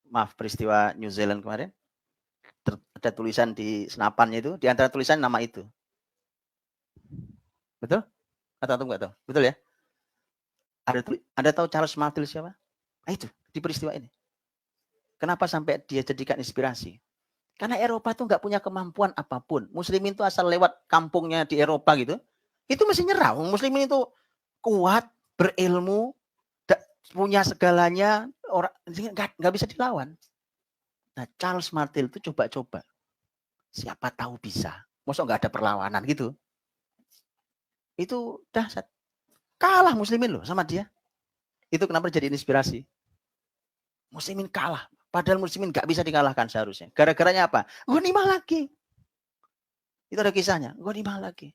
Maaf, peristiwa New Zealand kemarin. Ada tulisan di senapannya itu, di antara tulisan nama itu. Betul? Atau enggak tahu? Betul ya? Ada tahu Charles Martel siapa? Nah, itu di peristiwa ini. Kenapa sampai dia jadikan inspirasi? Karena Eropa tuh nggak punya kemampuan apapun. Muslimin itu asal lewat kampungnya di Eropa gitu, itu mesti nyerah. Muslimin itu kuat, berilmu, punya segalanya, orang nggak bisa dilawan. Nah, Charles Martel itu coba-coba. Siapa tahu bisa. Masa nggak ada perlawanan gitu. Itu dahsyat. Kalah muslimin loh sama dia. Itu kenapa jadi inspirasi. Muslimin kalah. Padahal muslimin nggak bisa dikalahkan seharusnya. Gara-garanya apa? Ghanimah lagi. Itu ada kisahnya. Ghanimah lagi.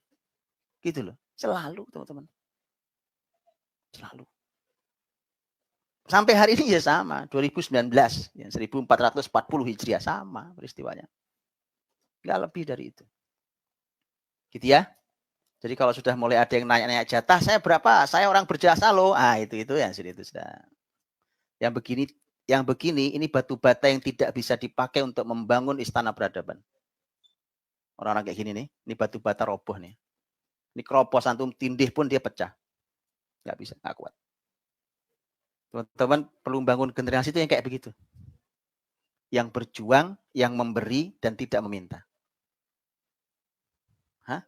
Gitu loh. Selalu teman-teman. Selalu. Sampai hari ini ya sama. 2019. Ya, 1440 Hijriah. Sama peristiwanya. Nggak lebih dari itu. Gitu ya. Jadi kalau sudah mulai ada yang nanya-nanya jatah, saya berapa? Saya orang berjasa loh. Ah, itu ya itu sudah. Yang begini ini batu bata yang tidak bisa dipakai untuk membangun istana peradaban. Orang-orang kayak gini nih, ini batu bata roboh nih. Ini keropos antum tindih pun dia pecah. Nggak bisa, nggak kuat. Teman-teman perlu bangun generasi itu yang kayak begitu. Yang berjuang, yang memberi, dan tidak meminta. Hah?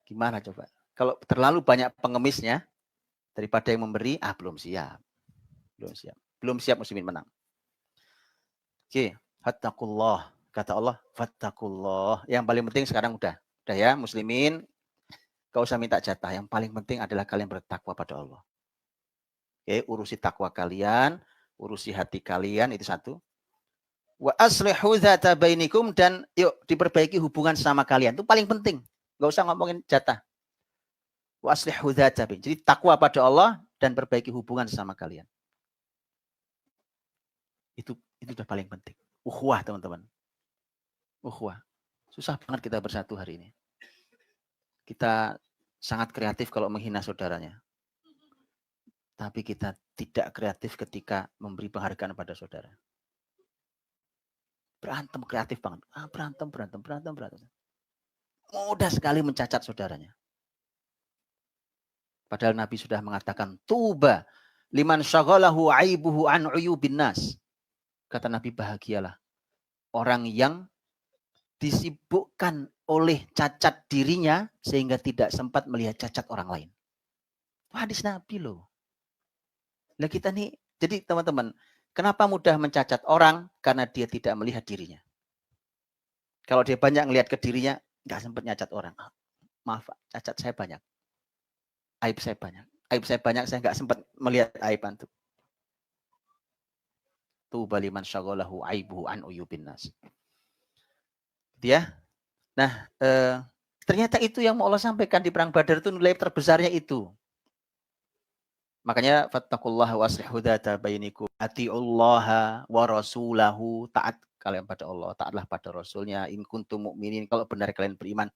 Gimana coba? Kalau terlalu banyak pengemisnya, daripada yang memberi, belum siap. Belum siap. Belum siap muslimin menang. Oke, fattaqullah. Kata Allah, fattaqullah. Yang paling penting sekarang udah ya muslimin, gak usah minta jatah. Yang paling penting adalah kalian bertakwa pada Allah. Oke, urusi takwa kalian, urusi hati kalian, itu satu. Wa aslihu dzata bainikum, dan yuk diperbaiki hubungan sama kalian. Itu paling penting. Gak usah ngomongin jatah. Wa aslihu dzata bainikum. Jadi takwa pada Allah dan perbaiki hubungan sama kalian. Itu udah paling penting. Ukhuwah teman-teman. Ukhuwah. Susah banget kita bersatu hari ini. Kita sangat kreatif kalau menghina saudaranya. Tapi kita tidak kreatif ketika memberi penghargaan pada saudara. Berantem kreatif banget. Berantem. Mudah sekali mencacat saudaranya. Padahal Nabi sudah mengatakan, tuba liman syaghalahu aibuhu an uyubin nas. Kata Nabi, bahagialah orang yang disibukkan oleh cacat dirinya sehingga tidak sempat melihat cacat orang lain. Itu hadis Nabi loh. Nah kita nih, jadi teman-teman, kenapa mudah mencacat orang? Karena dia tidak melihat dirinya. Kalau dia banyak melihat ke dirinya, nggak sempat nyacat orang. Maaf, cacat saya banyak. Aib saya banyak. Aib saya banyak, saya nggak sempat melihat aib antum. Tuba liman syaghalahu aibuhu an uyubin nas. Ya. Nah, ternyata itu yang mau Allah sampaikan di perang Badar itu nilai terbesarnya itu. Makanya fattaqullaha waslihu dzata bainikum. Atiullaha wa rasulahu, taat kalian pada Allah, taatlah pada Rasulnya, in kuntum mu'minin, kalau benar kalian beriman.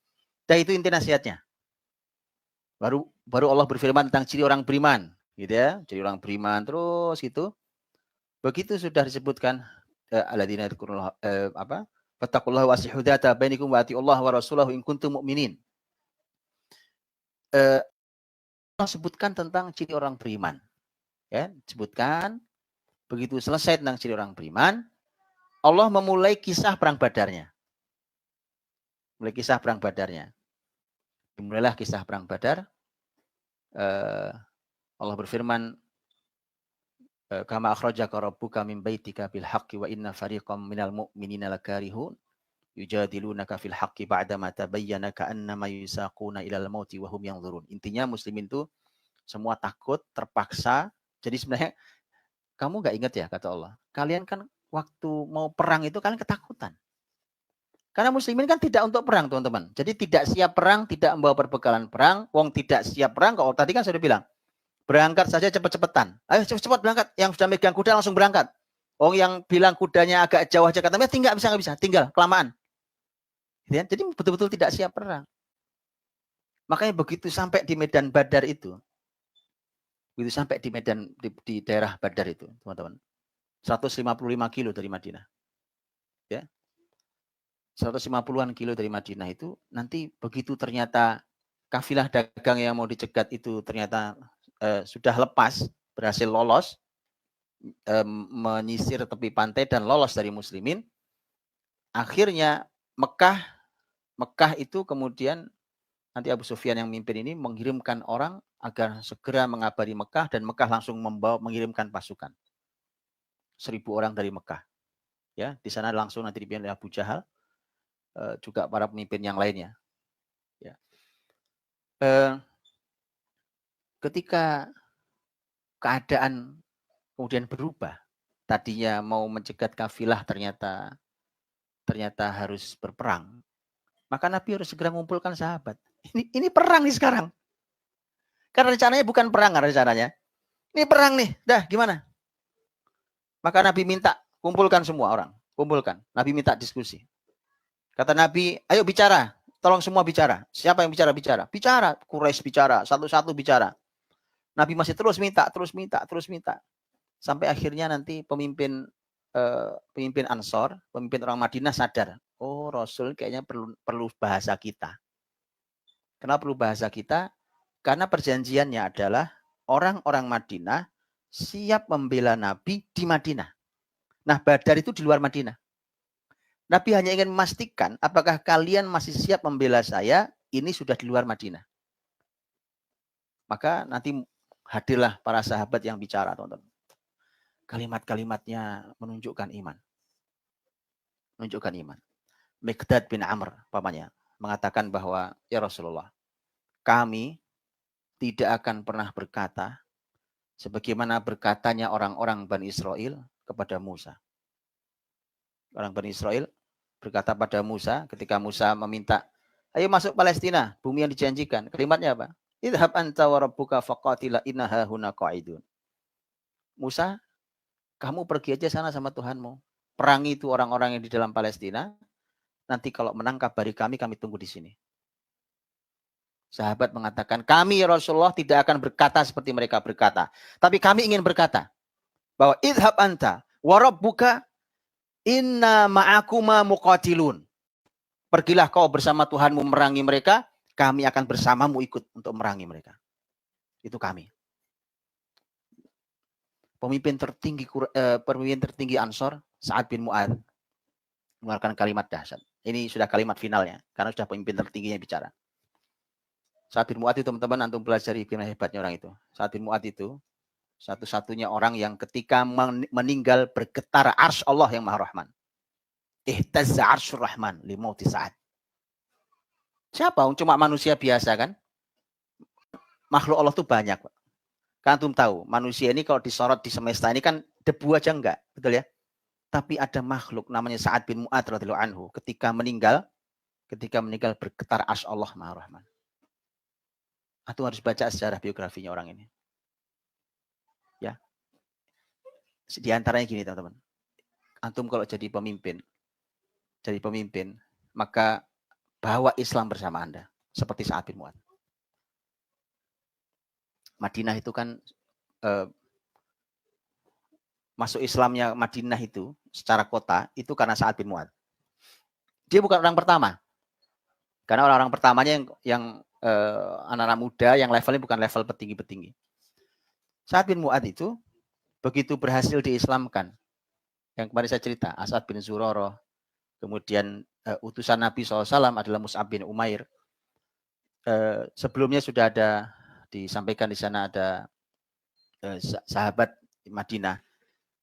Dan itu inti nasihatnya. Baru Allah berfirman tentang ciri orang beriman, gitu ya. Ciri orang beriman terus gitu. Begitu sudah disebutkan alladzina yadhkuruna fattaqullaha waslihu dzata bainikum wa atiullaha wa rasulahu in kuntum mu'minin. Allah sebutkan tentang ciri orang beriman. Ya, sebutkan. Begitu selesai tentang ciri orang beriman, Allah memulai kisah perang Badarnya. Mulai kisah perang Badarnya. Dimulailah kisah perang Badar. Allah berfirman, kama akhrajaka rabbuka min baitika bil haqqi wa inna fariqam minal mu'minina lakarihun yujadilunaka fil haqqi ba'dama tabayyana ka'annama yusaquna ilal mauti wa hum yanzurun. Intinya muslimin itu semua takut, terpaksa. Jadi sebenarnya kamu nggak ingat ya, kata Allah. Kalian kan waktu mau perang itu kalian ketakutan. Karena muslimin kan tidak untuk perang, teman-teman. Jadi tidak siap perang, tidak membawa perbekalan perang. Wong tidak siap perang, kalau tadi kan sudah bilang, berangkat saja cepet-cepetan. Ayo cepet-cepet berangkat. Yang sudah megang kuda langsung berangkat. Wong yang bilang kudanya agak jauh aja katanya, tinggal bisa nggak bisa, tinggal kelamaan. Jadi betul-betul tidak siap perang. Makanya begitu sampai di medan Badar itu, begitu sampai di medan di daerah Badar itu, teman-teman, 155 kilo dari Madinah. Ya. 150-an kilo dari Madinah itu, nanti begitu ternyata kafilah dagang yang mau dicegat itu ternyata sudah lepas, berhasil lolos, menyisir tepi pantai dan lolos dari muslimin, akhirnya Mekah itu kemudian nanti Abu Sufyan yang mimpin ini mengirimkan orang agar segera mengabari Mekah, dan Mekah langsung mengirimkan pasukan 1.000 orang dari Mekah. Ya, di sana langsung nanti dipimpin oleh Abu Jahal, juga para pemimpin yang lainnya. Ya. Ketika keadaan kemudian berubah, tadinya mau mencegat kafilah ternyata harus berperang, maka Nabi harus segera mengumpulkan sahabat. Ini perang nih sekarang. Karena rencananya bukan perang rencananya. Ini perang nih, dah gimana? Maka Nabi minta kumpulkan semua orang, kumpulkan. Nabi minta diskusi. Kata Nabi, ayo bicara, tolong semua bicara. Siapa yang bicara? Bicara, Quraisy bicara, satu-satu bicara. Nabi masih terus minta. Sampai akhirnya nanti pemimpin Ansor, pemimpin orang Madinah sadar, oh Rasul kayaknya perlu bahasa kita. Kenapa perlu bahasa kita? Karena perjanjiannya adalah orang-orang Madinah siap membela Nabi di Madinah. Nah, Badar itu di luar Madinah. Nabi hanya ingin memastikan apakah kalian masih siap membela saya, ini sudah di luar Madinah. Maka nanti hadirlah para sahabat yang bicara, teman-teman. Kalimat-kalimatnya menunjukkan iman. Miqdad bin Amr, pamannya, mengatakan bahwa, ya Rasulullah, kami tidak akan pernah berkata sebagaimana berkatanya orang-orang Bani Israel kepada Musa. Orang Bani Israel berkata pada Musa ketika Musa meminta, ayo masuk Palestina, bumi yang dijanjikan. Kalimatnya apa? Idhab anta wa rabbuka faqatila inna hahuna qa'idun. Musa, kamu pergi aja sana sama Tuhanmu. Perangi itu orang-orang yang di dalam Palestina. Nanti kalau menang kabari kami tunggu di sini. Sahabat mengatakan, kami ya Rasulullah tidak akan berkata seperti mereka berkata. Tapi kami ingin berkata bahwa idhab anta wa rabbuka inna ma'akuma muqatilun. Pergilah kau bersama Tuhanmu merangi mereka, kami akan bersamamu ikut untuk merangi mereka. Itu kami. Pemimpin tertinggi Ansor, Sa'ad bin Mu'adz, mengeluarkan kalimat dahsyat. Ini sudah kalimat finalnya, karena sudah pemimpin tertingginya bicara. Sa'ad bin Mu'adz itu, teman-teman, antum pelajari gimana hebatnya orang itu. Sa'ad bin Mu'adz itu satu-satunya orang yang ketika meninggal bergetar arsy Allah yang Maha Rahman. Ihtazza arsyur Rahman li mauti Sa'ad. Siapa? Cuma manusia biasa kan? Makhluk Allah itu banyak, Pak. Kan antum tahu, manusia ini kalau disorot di semesta ini kan debu aja enggak, betul ya? Tapi ada makhluk namanya Sa'ad bin Mu'adz radhiyallahu anhu, ketika meninggal bergetar arsy Allah Maha Rahman. Antum harus baca sejarah biografinya orang ini. Ya. Di antaranya gini, teman-teman. Antum kalau jadi pemimpin, maka bawa Islam bersama Anda, seperti Sa'ad bin Mu'adz. Madinah itu kan masuk Islamnya Madinah itu secara kota itu karena Sa'ad bin Mu'adz. Dia bukan orang pertama. Karena orang-orang pertamanya yang anak-anak muda yang levelnya bukan level petinggi-petinggi. Sa'ad bin Mu'adz itu begitu berhasil diislamkan. Yang kemarin saya cerita, As'ad bin Zurarah, kemudian utusan Nabi SAW adalah Mus'ab bin Umair. Sebelumnya sudah ada disampaikan di sana ada sahabat di Madinah.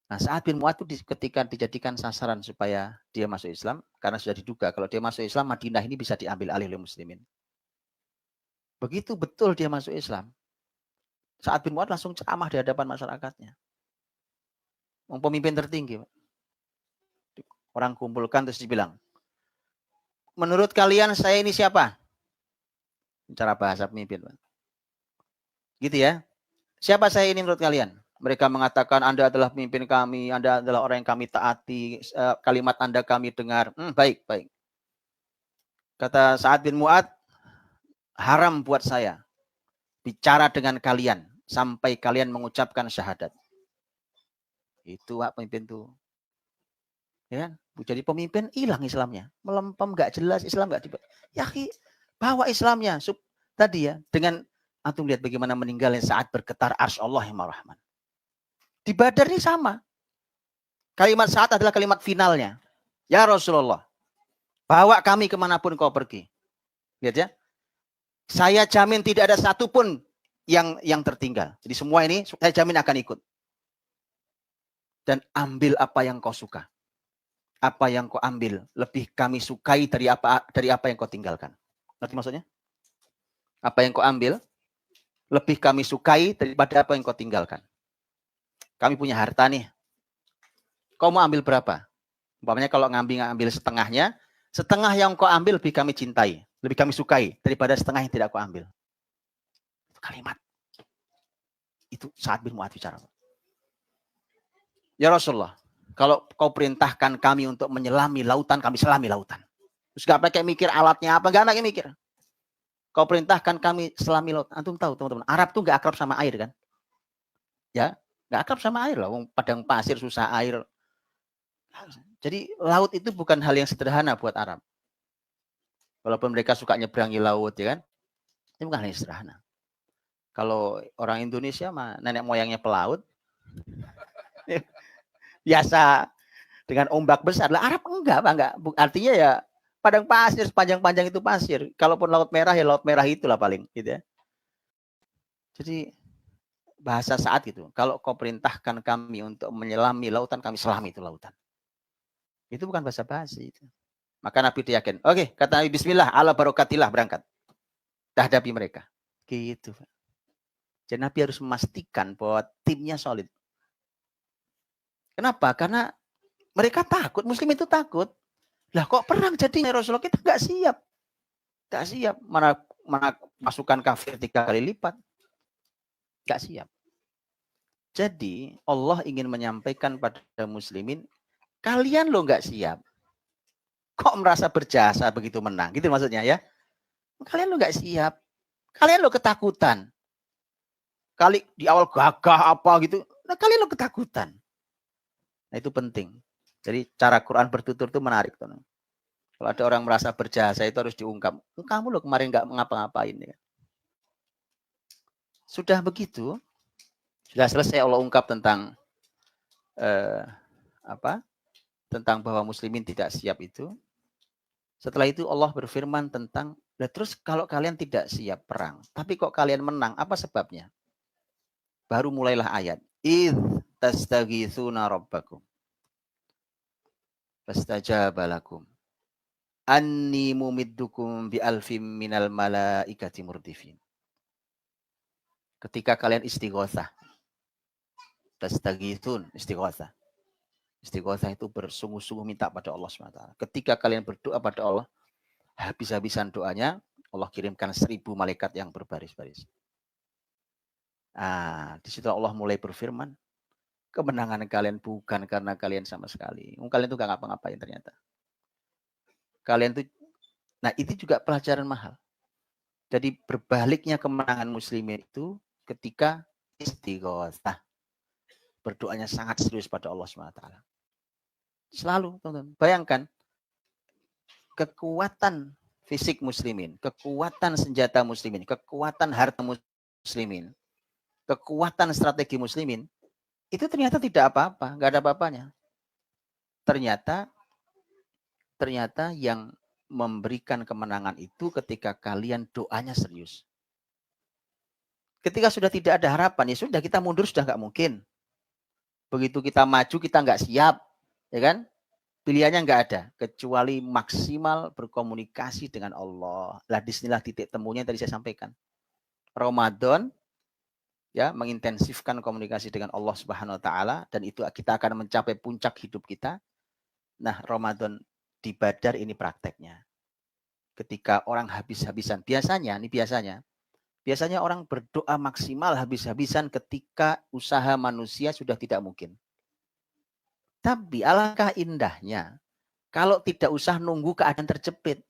Nah, Sa'ad bin Mu'adz itu ketika dijadikan sasaran supaya dia masuk Islam, karena sudah diduga kalau dia masuk Islam, Madinah ini bisa diambil alih oleh muslimin. Begitu betul dia masuk Islam, Sa'ad bin Mu'adz langsung ceramah di hadapan masyarakatnya. Pemimpin tertinggi. Orang kumpulkan terus dibilang, menurut kalian saya ini siapa? Cara bahasa pemimpin. Gitu ya. Siapa saya ini menurut kalian? Mereka mengatakan Anda adalah pemimpin kami, Anda adalah orang yang kami taati, kalimat Anda kami dengar. Baik. Kata Sa'ad bin Mu'adz, haram buat saya bicara dengan kalian sampai kalian mengucapkan syahadat. Itu Pak pemimpin tuh. Ya, jadi pemimpin hilang Islamnya, melempem, nggak jelas Islam nggak dibawa. Ya, bawa Islamnya. Tadi ya, dengan antum lihat bagaimana meninggalnya saat bergetar arsy Allah yang Maha Rahman. Di Badar ini sama. Kalimat Sa'ad adalah kalimat finalnya. Ya Rasulullah, bawa kami kemanapun kau pergi. Lihat ya. Saya jamin tidak ada satupun yang tertinggal. Jadi semua ini saya jamin akan ikut. Dan ambil apa yang kau suka. Apa yang kau ambil lebih kami sukai dari apa yang kau tinggalkan. Ngerti maksudnya? Apa yang kau ambil lebih kami sukai daripada apa yang kau tinggalkan. Kami punya harta nih. Kau mau ambil berapa? Umpamanya kalau ngambil setengahnya, setengah yang kau ambil lebih kami cintai, lebih kami sukai daripada setengah yang tidak kau ambil. Kalimat itu Sa'ad bin Mu'adz bicara. Ya Rasulullah, kalau kau perintahkan kami untuk menyelami lautan, kami selami lautan. Terus gak pakai mikir alatnya apa, gak pakai mikir. Kau perintahkan kami selami laut. Antum tahu teman-teman, Arab tuh gak akrab sama air kan? Ya, gak akrab sama air lah. Padang pasir susah air. Jadi laut itu bukan hal yang sederhana buat Arab. Walaupun mereka suka nyebrangi laut, ya kan? Itu bukan hal yang sederhana. Kalau orang Indonesia mah nenek moyangnya pelaut, biasa dengan ombak besar. Lah Arab enggak, Pak, enggak. Artinya ya padang pasir, sepanjang-panjang itu pasir. Kalaupun laut merah ya laut merah itulah paling, gitu ya. Jadi bahasa Sa'ad gitu. Kalau kau perintahkan kami untuk menyelami lautan, kami selami itu lautan. Itu bukan bahasa basi itu. Maka Nabi yakin. Oke, kata Nabi bismillah, ala barokatillah, berangkat. Dah hadapi mereka. Gitu. Jadi Nabi harus memastikan bahwa timnya solid. Kenapa? Karena mereka takut, Muslim itu takut. Lah kok perang jadinya Rasulullah, kita nggak siap. Nggak siap. Mana pasukan kafir 3 kali lipat. Nggak siap. Jadi Allah ingin menyampaikan pada muslimin, kalian lo nggak siap. Kok merasa berjasa begitu menang? Gitu maksudnya ya. Kalian lo nggak siap. Kalian lo ketakutan. Kali di awal gagah apa gitu. Nah kalian lo ketakutan. Nah itu penting. Jadi cara Quran bertutur itu menarik. Teman. Kalau ada orang merasa berjasa itu harus diungkap. Kamu lo kemarin nggak ngapa-ngapain. Ya. Sudah begitu. Sudah selesai Allah ungkap tentang tentang bahwa muslimin tidak siap itu. Setelah itu Allah berfirman tentang, terus kalau kalian tidak siap perang, tapi kok kalian menang, apa sebabnya? Baru mulailah ayat. Idh tastaghithuna rabbakum. Fastajaba lakum. Anni mumiddukum bi alfim minal malaikati murdifin. Ketika kalian istighosah. Tastaghithun, istighosah. Istighosah itu bersungguh-sungguh minta pada Allah SWT. Ketika kalian berdoa pada Allah, habis-habisan doanya, Allah kirimkan 1000 malaikat yang berbaris-baris. Ah, di situ Allah mulai berfirman, kemenangan kalian bukan karena kalian sama sekali. Kalian itu gak ngapa-ngapain ternyata. Kalian itu, nah itu juga pelajaran mahal. Jadi berbaliknya kemenangan muslimin itu ketika istighosah. Berdoanya sangat serius pada Allah SWT. Selalu, teman-teman. Bayangkan, kekuatan fisik muslimin, kekuatan senjata muslimin, kekuatan harta muslimin, kekuatan strategi muslimin, itu ternyata tidak apa-apa, nggak ada apa-apanya. Ternyata yang memberikan kemenangan itu ketika kalian doanya serius. Ketika sudah tidak ada harapan, ya sudah kita mundur sudah nggak mungkin. Begitu kita maju kita nggak siap, ya kan? Pilihannya nggak ada, kecuali maksimal berkomunikasi dengan Allah. Lah disinilah titik temunya yang tadi saya sampaikan. Ramadan ya mengintensifkan komunikasi dengan Allah Subhanahu wa taala dan itu kita akan mencapai puncak hidup kita. Nah, Ramadan di Badar ini prakteknya. Ketika orang habis-habisan, biasanya orang berdoa maksimal habis-habisan ketika usaha manusia sudah tidak mungkin. Tapi alangkah indahnya kalau tidak usah nunggu keadaan terjepit,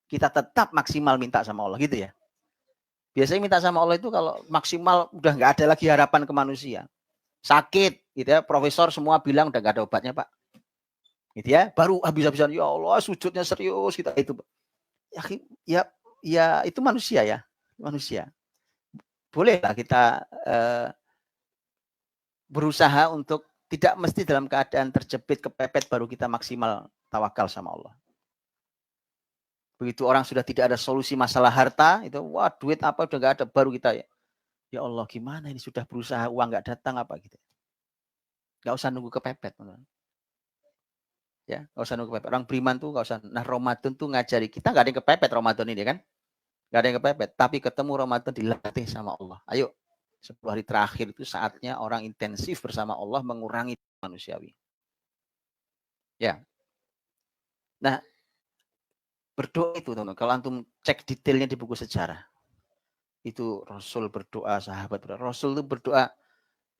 kita tetap maksimal minta sama Allah gitu ya. Biasanya minta sama Allah itu kalau maksimal udah nggak ada lagi harapan ke manusia. Sakit gitu ya, profesor semua bilang udah nggak ada obatnya Pak. Gitu ya, baru habis-habisan ya Allah sujudnya serius kita itu. Ya itu manusia ya, manusia. Bolehlah kita berusaha untuk tidak mesti dalam keadaan terjepit kepepet baru kita maksimal tawakal sama Allah. Begitu orang sudah tidak ada solusi masalah harta, itu wah duit apa udah nggak ada, baru kita ya Allah gimana ini sudah berusaha uang nggak datang apa gitu. Nggak usah nunggu kepepet. Ya, nggak usah nunggu kepepet. Orang beriman tuh nggak usah. Nah Ramadan tuh ngajari kita nggak ada yang kepepet Ramadan ini kan. Nggak ada yang kepepet. Tapi ketemu Ramadan dilatih sama Allah. Ayo 10 hari terakhir itu saatnya orang intensif bersama Allah mengurangi manusiawi. Ya. Nah, berdoa itu teman-teman, kalau antum cek detailnya di buku sejarah, itu Rasul berdoa, sahabat berdoa. Rasul itu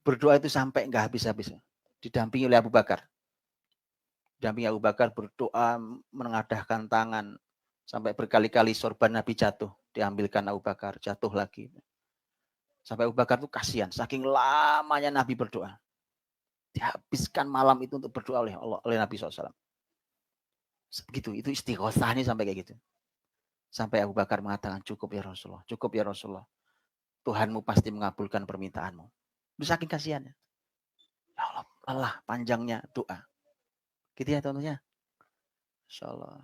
berdoa itu sampai nggak habis-habis. Didampingi oleh Abu Bakar. Didampingi Abu Bakar berdoa, menengadahkan tangan, sampai berkali-kali sorban Nabi jatuh, diambilkan Abu Bakar, jatuh lagi. Sampai Abu Bakar itu kasihan, saking lamanya Nabi berdoa. Dihabiskan malam itu untuk berdoa oleh Allah, oleh Nabi SAW. Begitu, itu istighosahnya sampai kayak gitu. Sampai Abu Bakar mengatakan, cukup ya Rasulullah, cukup ya Rasulullah. Tuhanmu pasti mengabulkan permintaanmu. Itu saking kasihannya. Ya Allah, lelah panjangnya doa. Gitu ya tentunya. Insya Allah.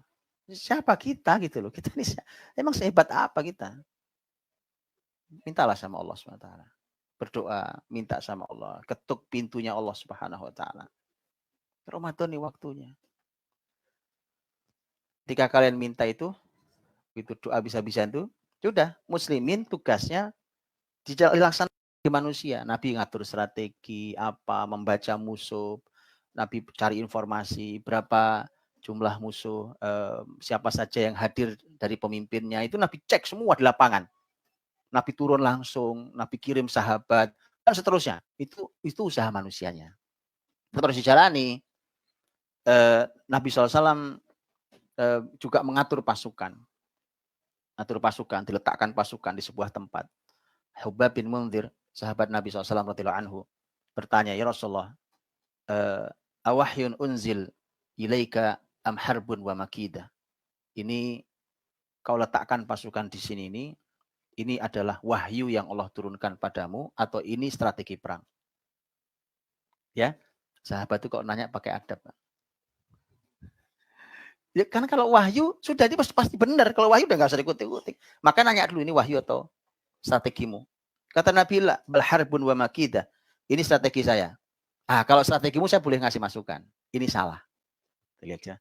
Siapa kita gitu loh. Kita ini emang sehebat apa kita? Mintalah sama Allah SWT. Berdoa, minta sama Allah. Ketuk pintunya Allah Subhanahu wa taala. Ramadan nih waktunya. Ketika kalian minta itu doa bisa-bisan itu, sudah muslimin tugasnya dilaksanakan di manusia. Nabi ngatur strategi apa, membaca musuh, Nabi cari informasi berapa jumlah musuh, siapa saja yang hadir dari pemimpinnya, itu Nabi cek semua di lapangan. Nabi turun langsung, Nabi kirim sahabat, dan seterusnya. Itu usaha manusianya. Terus dijalani, Nabi SAW juga mengatur pasukan. Atur pasukan, diletakkan pasukan di sebuah tempat. Hubab bin Munzir, sahabat Nabi SAW radhiyallahu anhu, bertanya, ya Rasulullah, awahyun unzil ilaika am harbun wa makidah. Ini kau letakkan pasukan di sini ini adalah wahyu yang Allah turunkan padamu atau ini strategi perang? Ya, sahabat itu kok nanya pakai adab. Ya, karena kalau wahyu sudah itu pasti benar. Kalau wahyu udah nggak usah dikutik-kutik. Maka nanya dulu ini wahyu atau strategimu. Kata Nabi, bal harbun wa makidah. Ini strategi saya. Ah, kalau strategimu saya boleh ngasih masukan. Ini salah. Lihat ya.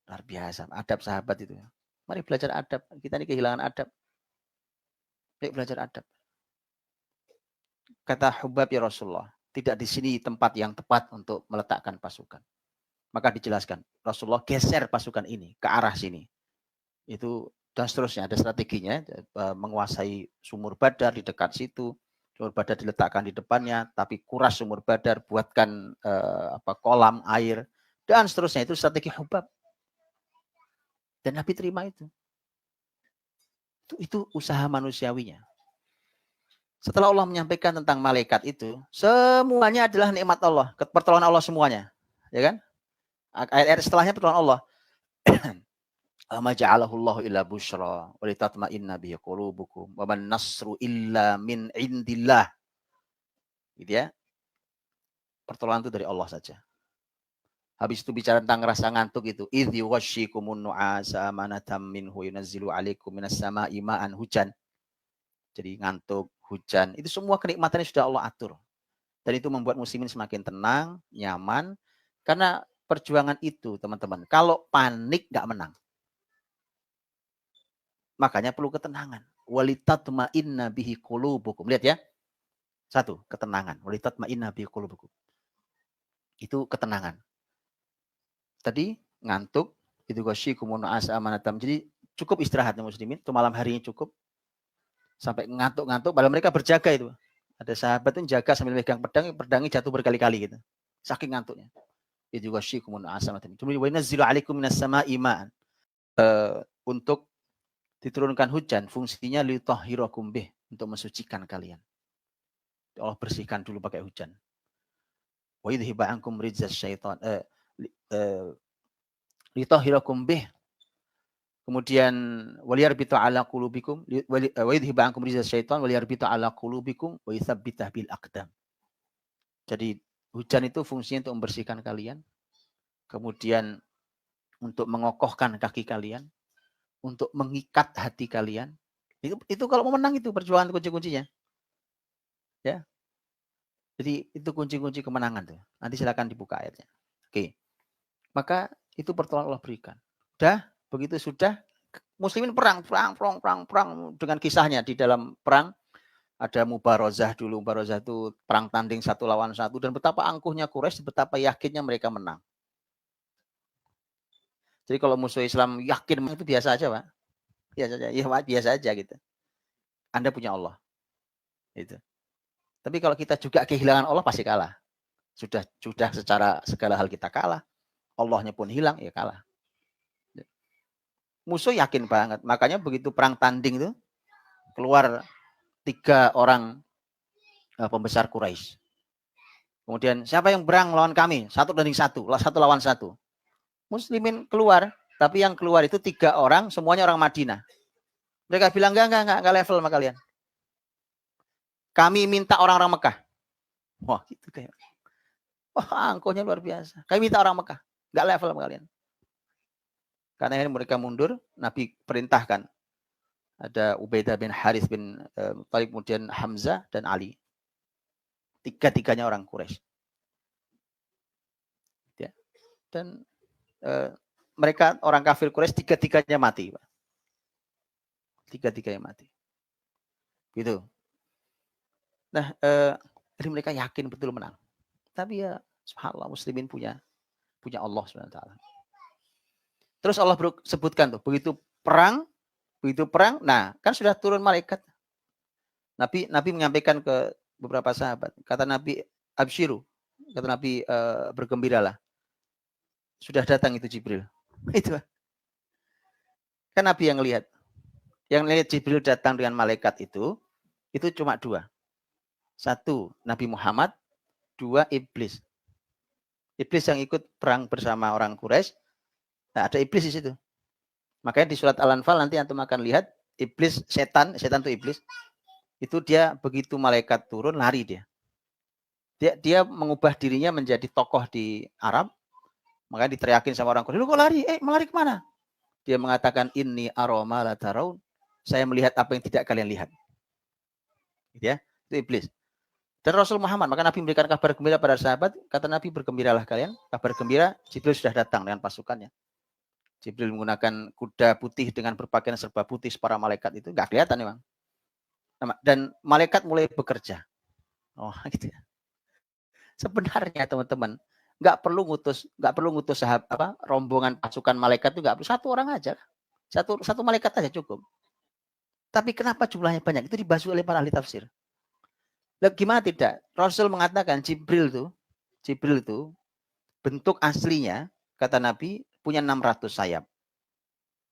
Luar biasa. Adab sahabat itu. Mari belajar adab. Kita ini kehilangan adab. Baik belajar adab. Kata Hubab, ya Rasulullah, tidak di sini tempat yang tepat untuk meletakkan pasukan. Maka dijelaskan, Rasulullah geser pasukan ini ke arah sini. Itu dan seterusnya, ada strateginya, menguasai sumur Badar di dekat situ. Sumur Badar diletakkan di depannya, tapi kuras sumur Badar, buatkan kolam air, dan seterusnya. Itu strategi Hubab. Dan Nabi terima itu. Itu usaha manusiawinya. Setelah Allah menyampaikan tentang malaikat itu, semuanya adalah nikmat Allah, pertolongan Allah semuanya. Ya kan? Ayat-ayat setelahnya pertolongan Allah. Ma ja'alahu Allah illa busyra wa litatma'inna bihi qulubukum wa man nasru illa min indillah. Gitu ya. Pertolongan itu dari Allah saja. Habis itu bicara tentang rasa ngantuk itu, idh yughashshikumun nu'asa amanatan minhu yunazzilu 'alaikum minas sama'i ma'an, hujan. Jadi ngantuk, hujan, itu semua kenikmatannya sudah Allah atur. Dan itu membuat muslimin semakin tenang, nyaman. Karena perjuangan itu, teman-teman, kalau panik nggak menang. Makanya perlu ketenangan. Walitatma'inna bihi qulubukum. Lihat ya. Satu, ketenangan. Walitatma'inna bihi qulubukum. Itu ketenangan. Tadi ngantuk, itu ghasyikumun asa amanatam. Jadi cukup istirahat muslimin, itu malam harinya cukup. Sampai ngantuk-ngantuk, padahal mereka berjaga itu. Ada sahabat itu jaga sambil megang pedang, pedangnya jatuh berkali-kali gitu. Saking ngantuknya. Itu ghasyikumun asa amanatam. Kemudian wa yanzilu 'alaikum minas sama'i ma'an. Untuk diturunkan hujan, fungsinya litahhirakum bih, untuk mensucikan kalian. Allah bersihkan dulu pakai hujan. Wa yudhiba ankum rijzas syaitan. Litahhirakum bih. Kemudian waliyarbitu ala qulubikum wa yudhiba ankum rijzas syaitan waliyarbitu ala qulubikum wa yuthabbita bil aqdam. Jadi hujan itu fungsinya untuk membersihkan kalian. Kemudian untuk mengokohkan kaki kalian, untuk mengikat hati kalian. Itu kalau mau menang itu perjuangan kunci-kuncinya. Ya. Jadi itu kunci-kunci kemenangan tuh. Nanti silakan dibuka ayatnya. Oke. Maka itu pertolongan Allah berikan. Begitu sudah muslimin perang dengan kisahnya di dalam perang. Ada mubarozah dulu. Mubarozah itu perang tanding 1 lawan 1 dan betapa angkuhnya Quraisy, betapa yakinnya mereka menang. Jadi kalau musuh Islam yakin itu biasa aja, Pak. Biasa aja. Ya, Pak, biasa aja gitu. Anda punya Allah. Gitu. Tapi kalau kita juga kehilangan Allah pasti kalah. Sudah secara segala hal kita kalah. Allahnya pun hilang, ya kalah. Musuh yakin banget. Makanya begitu perang tanding itu keluar 3 orang pembesar Quraisy. Kemudian siapa yang berang melawan kami? 1 banding 1, 1 lawan 1. Muslimin keluar, tapi yang keluar itu 3 orang, semuanya orang Madinah. Mereka bilang enggak level sama kalian. Kami minta orang-orang Mekah. Wah, itu kayak wah, angkuhnya luar biasa. Kami minta orang Mekah, enggak level sama kalian. Karena ini mereka mundur, Nabi perintahkan. Ada Ubaidah bin Harith bin Thalib, kemudian Hamzah dan Ali. 3-tiganya orang Quraisy. Ya. Dan mereka orang kafir Quraisy 3-tiganya mati, Pak. 3-tiganya mati. Gitu. Nah, jadi mereka yakin betul menang. Tapi ya subhanallah, muslimin punya Allah SWT. Terus Allah sebutkan tuh, begitu perang, nah kan sudah turun malaikat. Nabi menyampaikan ke beberapa sahabat, kata Nabi, absyiru, kata Nabi, bergembiralah. Sudah datang itu Jibril. Itu kan Nabi yang lihat. Yang lihat Jibril datang dengan malaikat itu cuma 2. 1, Nabi Muhammad. 2, iblis. Iblis yang ikut perang bersama orang Quraisy. Nah, ada iblis di situ. Makanya di surat Al-Anfal nanti antum akan lihat iblis, setan itu iblis. Itu dia begitu malaikat turun lari dia. Dia mengubah dirinya menjadi tokoh di Arab. Makanya diteriakin sama orang Quraisy, "Lu kok lari? Melari kemana?" Dia mengatakan, "Inni aroma la taraun." Saya melihat apa yang tidak kalian lihat. Gitu ya. Itu iblis. Dan Rasul Muhammad, maka Nabi memberikan kabar gembira pada sahabat, kata Nabi, bergembiralah kalian. Kabar gembira, Jibril sudah datang dengan pasukannya. Jibril menggunakan kuda putih dengan berpakaian serba putih, para malaikat itu nggak kelihatan memang. Dan malaikat mulai bekerja. Oh, gitu ya. Sebenarnya teman-teman, nggak perlu ngutus rombongan pasukan malaikat itu, nggak perlu, 1 orang aja. Satu malaikat aja cukup. Tapi kenapa jumlahnya banyak? Itu dibahas oleh para ahli tafsir. Gimana tidak? Rasul mengatakan Jibril itu bentuk aslinya, kata Nabi, punya 600 sayap.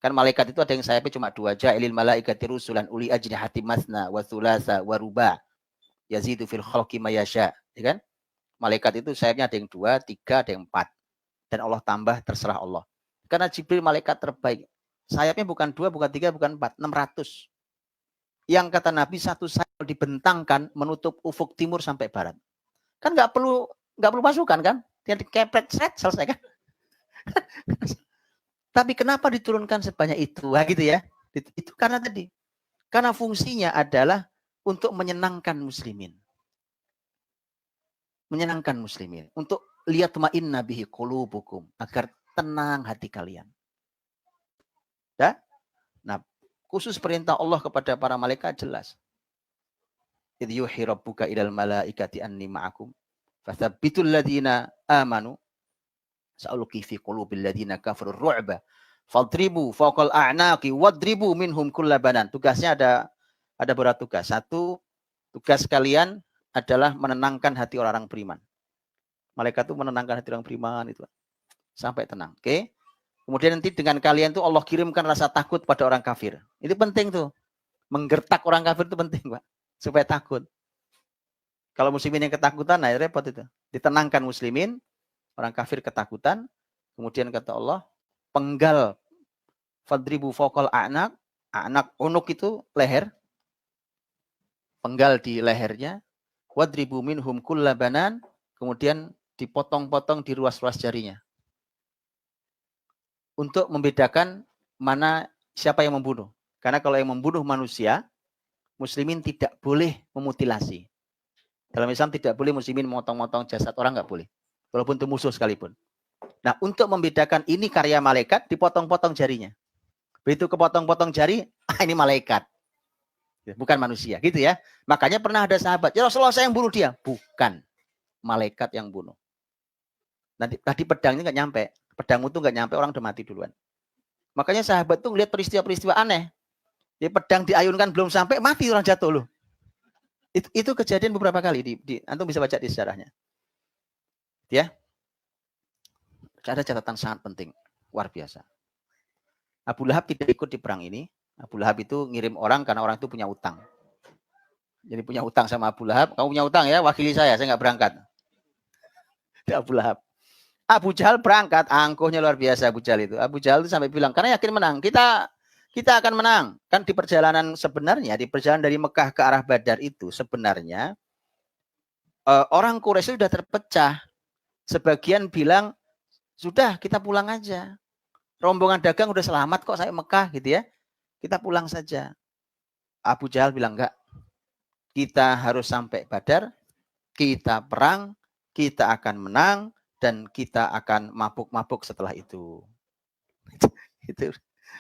Kan malaikat itu ada yang sayapnya cuma 2, ja'ilil malaikati rusulan uli ajnihati masna wa thulatha wa ruba yazidu fil khalqi ma yasha, ya kan? Malaikat itu sayapnya ada yang 2, 3, ada yang 4. Dan Allah tambah, terserah Allah. Karena Jibril malaikat terbaik. Sayapnya bukan 2, bukan 3, bukan 4, 600. Yang kata Nabi 1 sayap dibentangkan menutup ufuk timur sampai barat. Kan nggak perlu pasukan kan? Dia dikepret, selesai kan? Tapi kenapa diturunkan sebanyak itu? Nah, gitu ya. Itu karena tadi. Karena fungsinya adalah untuk menyenangkan muslimin. Menyenangkan muslimin. Untuk liyatma'inna bihi qulubukum. Agar tenang hati kalian. Ya? Nah, khusus perintah Allah kepada para malaikat jelas. Idh yuhi rabbuka ilal malaikati anni ma'akum. Fathabbitul ladhina amanu. Sa'ulqi fi qulubil ladhina kafarur ru'ba. Fadribu fawqal a'naqi wadribu minhum kullabanan. Tugasnya ada beberapa tugas. 1, tugas kalian adalah menenangkan hati orang-orang beriman. Malaikat itu menenangkan hati orang beriman itu. Sampai tenang. Oke. Kemudian nanti dengan kalian tuh Allah kirimkan rasa takut pada orang kafir. Itu penting tuh. Menggertak orang kafir itu penting, Pak. Supaya takut. Kalau muslimin yang ketakutan, nah repot itu. Ditenangkan muslimin, orang kafir ketakutan. Kemudian kata Allah, penggal fadribu fawqal a'naq. A'naq, unuk itu leher. Penggal di lehernya. Wadribu minhum kullabanan. Kemudian dipotong-potong di ruas-ruas jarinya. Untuk membedakan mana siapa yang membunuh. Karena kalau yang membunuh manusia, muslimin tidak boleh memutilasi. Dalam Islam tidak boleh muslimin memotong-motong jasad orang, nggak boleh. Walaupun itu musuh sekalipun. Nah, untuk membedakan ini karya malaikat, dipotong-potong jarinya. Begitu kepotong-potong jari, ini malaikat. Bukan manusia, gitu ya. Makanya pernah ada sahabat, ya Rasulullah saya yang bunuh dia. Bukan, malaikat yang bunuh. Nanti tadi pedang ini nggak nyampe. pedangmu tuh nggak nyampe, orang udah mati duluan. Makanya sahabat tuh ngeliat peristiwa-peristiwa aneh. Ya, pedang diayunkan belum sampai, mati orang jatuh loh. Itu kejadian beberapa kali. Antum bisa baca di sejarahnya. Ya, ada catatan sangat penting, luar biasa. Abu Lahab tidak ikut di perang ini. Abu Lahab itu ngirim orang karena orang itu punya utang. Jadi punya utang sama Abu Lahab. Kamu punya utang ya, wakili saya nggak berangkat. Abu Lahab. Abu Jahal berangkat, angkuhnya luar biasa Abu Jahal itu. Abu Jahal itu sampai bilang, karena yakin menang, kita akan menang. Kan di perjalanan sebenarnya, di perjalanan dari Mekah ke arah Badar itu sebenarnya orang Quraisy sudah terpecah. Sebagian bilang, sudah kita pulang aja. Rombongan dagang udah selamat kok sampai Mekah gitu ya. Kita pulang saja. Abu Jahal bilang, enggak. Kita harus sampai Badar, kita perang, kita akan menang, dan kita akan mabuk-mabuk setelah itu. Itu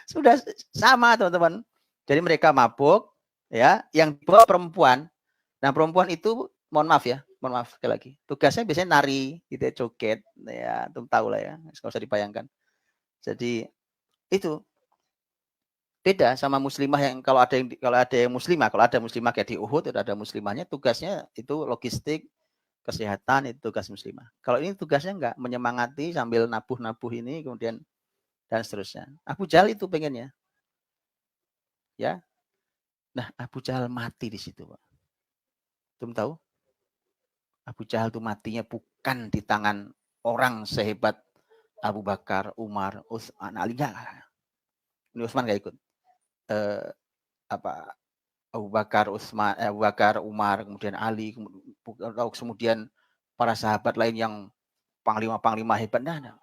sudah sama teman-teman. Jadi mereka mabuk, ya, yang dibawa perempuan. Nah perempuan itu, mohon maaf sekali lagi. Tugasnya biasanya nari, gitu ya, joget, ya, antum tahu lah ya, nggak usah dibayangkan. Jadi itu beda sama muslimah yang kalau ada yang muslimah, kalau ada muslimah kayak di Uhud, ada muslimahnya, tugasnya itu logistik, kesehatan, itu tugas muslimah. Kalau ini tugasnya enggak, menyemangati sambil nabuh-nabuh ini, kemudian dan seterusnya. Abu Jahal itu pengennya. Ya. Nah, Abu Jahal mati di situ, Pak. Belum tahu? Abu Jahal itu matinya bukan di tangan orang sehebat Abu Bakar, Umar, Utsman, Ali. Ini Utsman enggak ikut. Abu Bakar, Umar, kemudian Ali, kemudian para sahabat lain yang panglima-panglima hebat. Nah,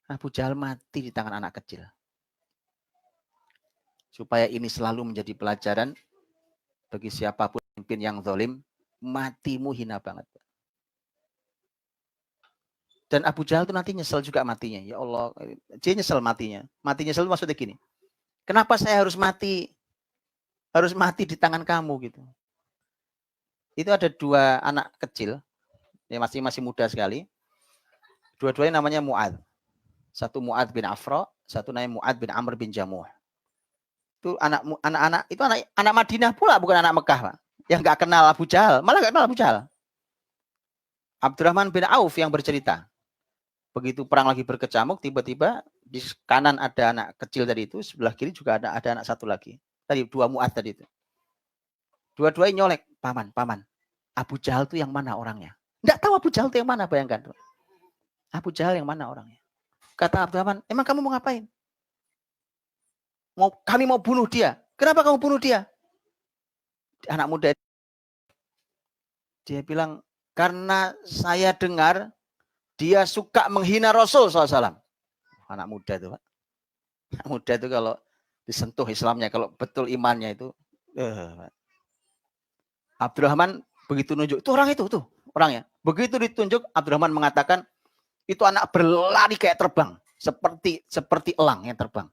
Abu Jahal mati di tangan anak kecil. Supaya ini selalu menjadi pelajaran bagi siapapun pemimpin yang zalim, matimu hina banget. Dan Abu Jahal itu nanti nyesel juga matinya. Ya Allah, dia nyesel matinya. Mati nyesel itu maksudnya gini. Kenapa saya harus mati? Harus mati di tangan kamu gitu. Itu ada dua anak kecil, ya masih muda sekali. Dua-duanya namanya Mu'ad. Satu Mu'ad bin Afra, satu namanya Mu'ad bin Amr bin Jamuh. Itu anak-anak itu anak Madinah pula, bukan anak Mekah, Pak. Yang nggak kenal Abu Jahal, malah nggak kenal Abu Jahal. Abdurrahman bin Auf yang bercerita. Begitu perang lagi berkecamuk, tiba-tiba di kanan ada anak kecil tadi itu, sebelah kiri juga ada anak satu lagi. Tadi dua Mu'ad tadi itu. Dua-duanya nyolek, paman. Abu Jahal itu yang mana orangnya? Nggak tahu Abu Jahal itu yang mana, bayangkan. Abu Jahal yang mana orangnya? Kata Abdurrahman, emang kamu mau ngapain? Kami mau bunuh dia. Kenapa kamu bunuh dia? Anak muda dia bilang, karena saya dengar dia suka menghina Rasul SAW. Anak muda itu, Pak. Anak muda itu kalau disentuh Islamnya, kalau betul imannya itu, Pak. Abdurrahman begitu nunjuk, itu orang itu, tuh orangnya. Begitu ditunjuk, Abdurrahman mengatakan, itu anak berlari kayak terbang, seperti elang yang terbang.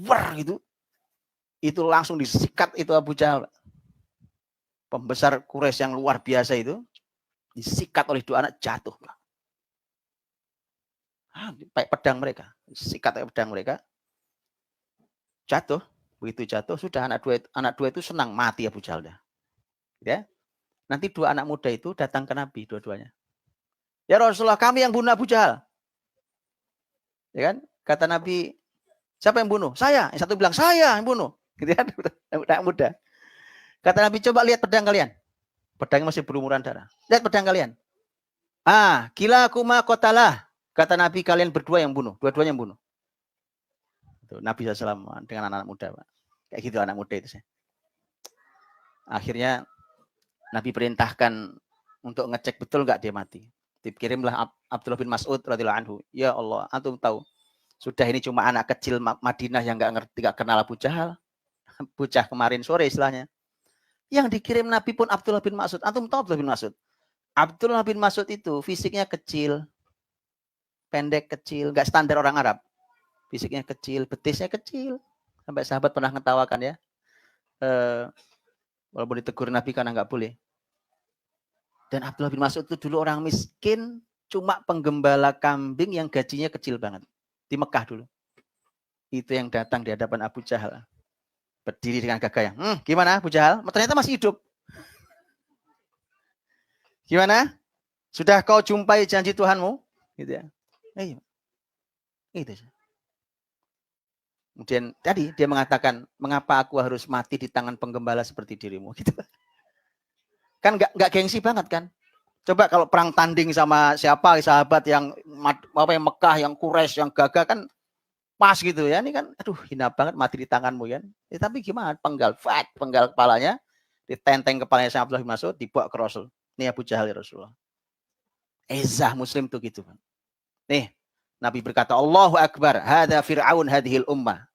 Wah, itu langsung disikat itu Abu Jahal. Pembesar Quraisy yang luar biasa itu disikat oleh dua anak, jatuh. Pakai pedang mereka, sikat pakai pedang mereka, jatuh. Begitu jatuh, sudah anak dua itu senang, mati Abu Jahal. Ya. Nanti dua anak muda itu datang ke Nabi dua-duanya. Ya Rasulullah, kami yang bunuh Abu Jahal. Ya kan? Kata Nabi, siapa yang bunuh? Saya. Yang satu bilang, saya yang bunuh. Gitu kan? Anak muda. Kata Nabi, coba lihat pedang kalian. Pedangnya masih berumuran darah. Lihat pedang kalian. Kilakuma qatalah. Kata Nabi, kalian berdua yang bunuh. Dua-duanya yang bunuh. Tuh, Nabi SAW dengan anak muda, Pak. Kayak gitu anak muda itu. Akhirnya Nabi perintahkan untuk ngecek betul nggak dia mati. Dikirimlah Abdullah bin Mas'ud radhiyallahu anhu. Ya Allah, antum tahu. Sudah ini cuma anak kecil Madinah yang nggak ngerti, nggak kenal Abu Jahal. Bocah kemarin sore istilahnya. Yang dikirim Nabi pun Abdullah bin Mas'ud. Antum tahu Abdullah bin Mas'ud? Abdullah bin Mas'ud itu fisiknya kecil, pendek, kecil, nggak standar orang Arab. Fisiknya kecil, betisnya kecil. Sampai sahabat pernah ngetawakan ya. Walaupun ditegur Nabi karena nggak boleh. Dan Abdullah bin Mas'ud itu dulu orang miskin, cuma penggembala kambing yang gajinya kecil banget. Di Mekah dulu. Itu yang datang di hadapan Abu Jahal. Berdiri dengan gagah yang, gimana Abu Jahal? Ternyata masih hidup. Gimana? Sudah kau jumpai janji Tuhanmu? Gitu ya. Iya. Itu. Kemudian tadi dia mengatakan, mengapa aku harus mati di tangan penggembala seperti dirimu? Gitu. Kan nggak gengsi banget kan? Coba kalau perang tanding sama siapa sahabat yang apa yang Mekah, yang Quraisy, yang gagah kan pas gitu ya. Ini kan aduh hina banget mati di tanganmu kan. Ya, tapi gimana? Penggal kepalanya, ditenteng kepalanya sama Abdullah bin Mas'ud, dibawa ke Rasul. Ini Abu Jahal ya Rasulullah. Ezah muslim tuh gitu. Nih, Nabi berkata, Allahu Akbar, hadza Fir'aun hadhil ummah.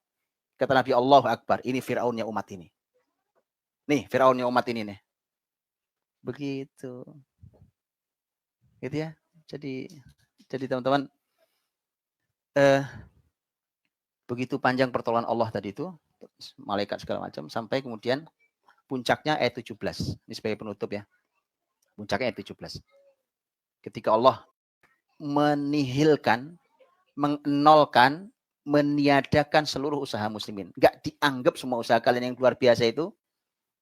Kata Nabi, Allahu Akbar, ini Fir'aunnya umat ini. Nih, Fir'aunnya umat ini nih. Begitu. Gitu ya. Jadi teman-teman, begitu panjang pertolongan Allah tadi itu, malaikat segala macam, sampai kemudian puncaknya ayat 17. Ini sebagai penutup ya. Puncaknya ayat 17. Ketika Allah menihilkan, mengnolkan, meniadakan seluruh usaha muslimin. Enggak dianggap semua usaha kalian yang luar biasa itu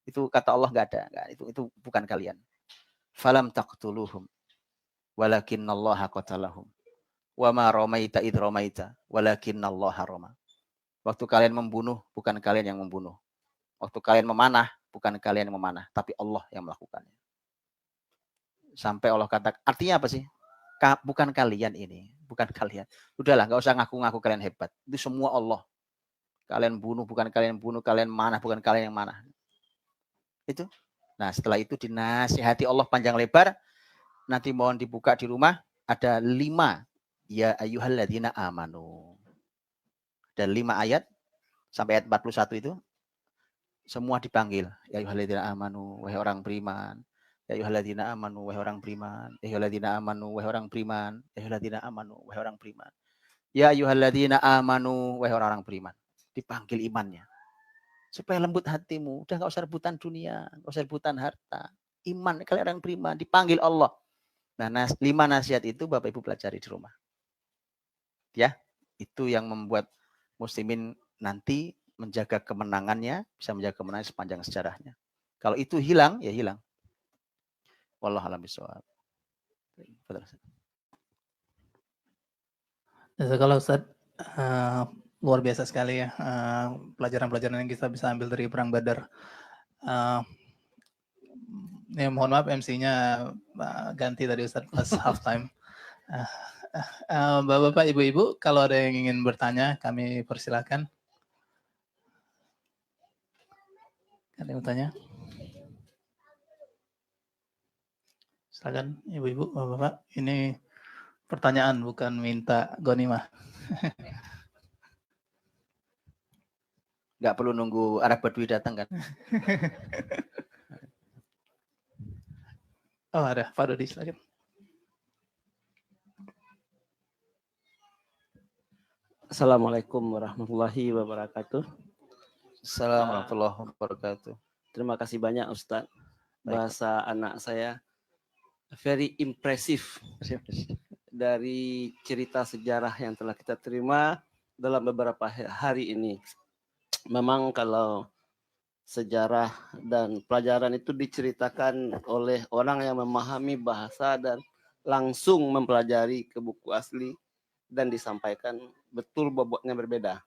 kata Allah enggak ada. Itu bukan kalian. Falam taqtuluhum walakinnallaha qatalahum. Wa ma ramaita id ramaita walakinnallaha rama. Waktu kalian membunuh bukan kalian yang membunuh. Waktu kalian memanah bukan kalian yang memanah, tapi Allah yang melakukannya. Sampai Allah kata, artinya apa sih? Bukan kalian ini, bukan kalian. Udahlah, nggak usah ngaku-ngaku kalian hebat. Itu semua Allah. Kalian bunuh bukan kalian bunuh, kalian manah bukan kalian yang manah. Itu. Nah, setelah itu dinasihati Allah panjang lebar. Nanti mohon dibuka di rumah, ada 5 ya ayyuhalladzina amanu. Ada 5 ayat sampai ayat 41 itu semua dipanggil. Ya ayyuhalladzina amanu, wahai orang beriman. Ya ayyuhalladzina amanu, wahai orang beriman. Ya ayyuhalladzina amanu, wahai orang beriman. Ya ayyuhalladzina amanu, wahai orang beriman. Ya ayyuhalladzina amanu, wahai orang beriman. Dipanggil imannya. Supaya lembut hatimu. Udah enggak usah rebutan dunia, enggak usah rebutan harta. Iman kalian orang beriman, dipanggil Allah. Nah, 5 nasihat itu Bapak Ibu pelajari di rumah. Ya, itu yang membuat muslimin nanti menjaga kemenangannya, bisa menjaga kemenangan sepanjang sejarahnya. Kalau itu hilang, ya hilang. Wallahu a'lam bishawab. Kalau Ustaz, luar biasa sekali ya pelajaran-pelajaran yang kita bisa ambil dari perang Badar. Ya mohon maaf MC-nya ganti tadi Ustaz pas halftime. Bapak-bapak, ibu-ibu, kalau ada yang ingin bertanya, kami persilakan. Ada yang bertanya? Silakan, ibu-ibu, bapak-bapak. Ini pertanyaan, bukan minta ghanimah. Nggak perlu nunggu Arab Badui datang kan? Oh ada, Pak Dodi, silakan. Assalamualaikum warahmatullahi wabarakatuh. Assalamualaikum warahmatullahi wabarakatuh. Terima kasih banyak Ustadz. Bahasa anak saya very impressive dari cerita sejarah yang telah kita terima dalam beberapa hari ini. Memang kalau sejarah dan pelajaran itu diceritakan oleh orang yang memahami bahasa dan langsung mempelajari ke buku asli dan disampaikan betul bobotnya berbeda.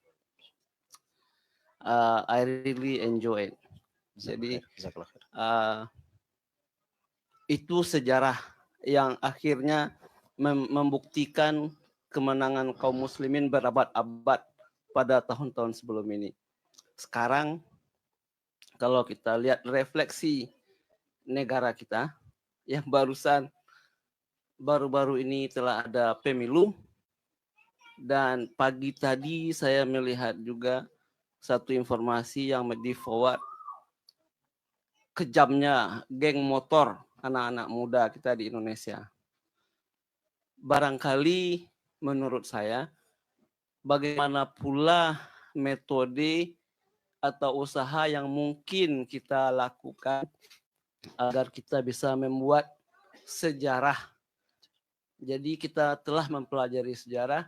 I really enjoy it. Jadi itu sejarah yang akhirnya membuktikan kemenangan kaum muslimin berabad-abad pada tahun-tahun sebelum ini. Sekarang kalau kita lihat refleksi negara kita yang baru-baru ini telah ada pemilu, dan pagi tadi saya melihat juga satu informasi yang di-forward kejamnya geng motor anak-anak muda kita di Indonesia. Barangkali menurut saya, bagaimana pula metode atau usaha yang mungkin kita lakukan agar kita bisa membuat sejarah Jadi kita telah mempelajari sejarah.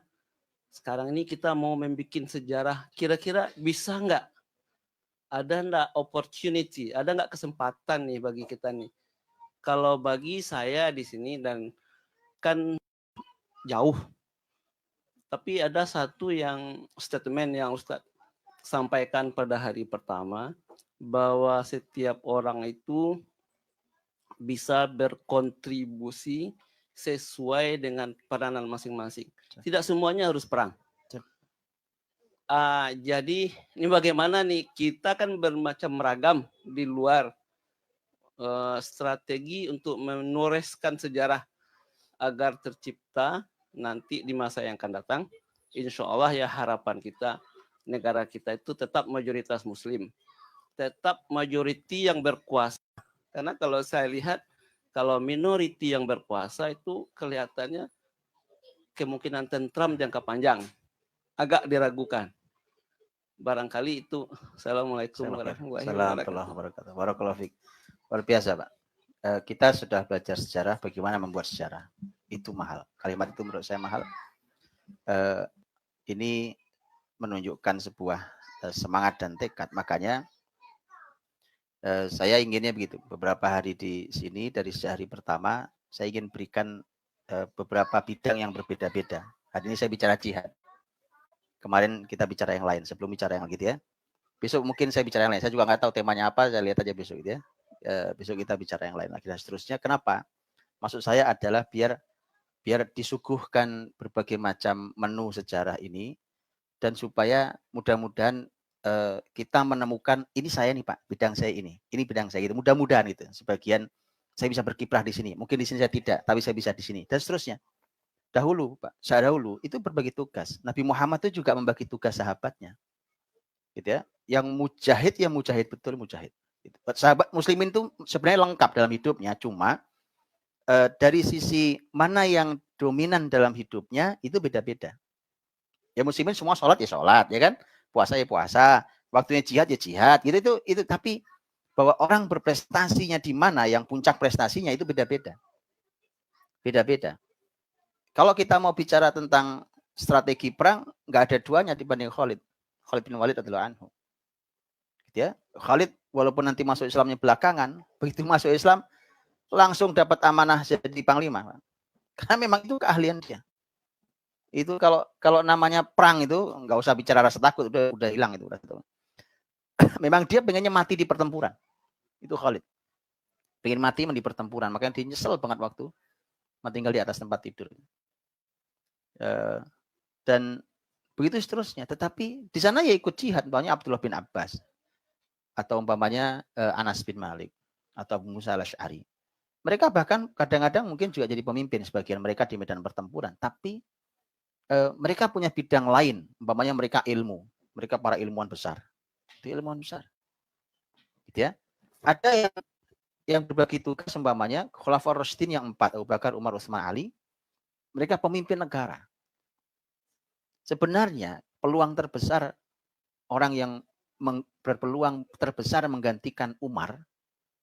Sekarang ini kita mau membuat sejarah. Kira-kira bisa nggak? Ada nggak opportunity? Ada nggak kesempatan nih bagi kita nih? Kalau bagi saya di sini dan kan jauh. Tapi ada satu yang statement yang Ustaz sampaikan pada hari pertama, bahwa setiap orang itu bisa berkontribusi sesuai dengan peranan masing-masing. Tidak semuanya harus perang. Jadi ini bagaimana nih, kita kan bermacam ragam di luar strategi untuk menuliskan sejarah agar tercipta nanti di masa yang akan datang. Insya Allah ya harapan kita, negara kita itu tetap mayoritas muslim, tetap majority yang berkuasa. Karena kalau saya lihat, kalau minority yang berkuasa itu kelihatannya kemungkinan tentram jangka panjang agak diragukan. Barangkali itu. Assalamualaikum warahmatullahi wabarakatuh. Barakallahu fiik. Luar biasa, Pak. Kita sudah belajar sejarah, bagaimana membuat sejarah. Itu mahal. Kalimat itu menurut saya mahal. Ini menunjukkan sebuah semangat dan tekad. Makanya saya inginnya begitu. Beberapa hari di sini, dari sehari pertama, saya ingin berikan beberapa bidang yang berbeda-beda. Hari ini saya bicara jihad. Kemarin kita bicara yang lain, sebelum bicara yang gitu ya. Besok mungkin saya bicara yang lain. Saya juga nggak tahu temanya apa, saya lihat aja besok gitu ya. Besok kita bicara yang lain lagi dan seterusnya. Kenapa? Maksud saya adalah biar disuguhkan berbagai macam menu sejarah ini, dan supaya mudah-mudahan kita menemukan ini saya nih Pak, bidang saya ini bidang saya gitu. Mudah-mudahan gitu. Sebagian saya bisa berkiprah di sini, mungkin di sini saya tidak, tapi saya bisa di sini dan seterusnya. Dahulu Pak, dahulu itu berbagi tugas. Nabi Muhammad itu juga membagi tugas sahabatnya, gitu ya. Yang mujahid betul mujahid. Gitu. Sahabat muslimin itu sebenarnya lengkap dalam hidupnya, cuma dari sisi mana yang dominan dalam hidupnya itu beda-beda. Ya muslimin semua sholat ya sholat, ya kan? Puasa ya puasa, waktunya jihad ya jihad, gitu itu. Tapi bahwa orang berprestasinya di mana, yang puncak prestasinya itu beda-beda. Beda-beda. Kalau kita mau bicara tentang strategi perang, nggak ada duanya dibanding Khalid bin Walid radhiyallahu anhu. Gitu ya. Khalid walaupun nanti masuk Islamnya belakangan, begitu masuk Islam langsung dapat amanah jadi panglima. Karena memang itu keahlian dia. Itu kalau namanya perang itu nggak usah bicara rasa takut, udah hilang itu. Memang dia pengennya mati di pertempuran. Itu Khalid. Pengen mati di pertempuran, makanya dia nyesel banget waktu tinggal di atas tempat tidur. Dan begitu seterusnya. Tetapi di sana ya ikut jihad, umpamanya Abdullah bin Abbas atau umpamanya Anas bin Malik atau Abu Musa al-Asy'ari. Mereka bahkan kadang-kadang mungkin juga jadi pemimpin sebagian mereka di medan pertempuran, tapi mereka punya bidang lain, umpamanya mereka ilmu, mereka para ilmuwan besar. Itu ilmuwan besar. Gitu ya. Ada yang berbagi tugas umpamanya Khulafaur Rasyidin yang 4, Abu Bakar, Umar, Utsman, Ali. Mereka pemimpin negara. Sebenarnya peluang terbesar orang yang berpeluang terbesar menggantikan Umar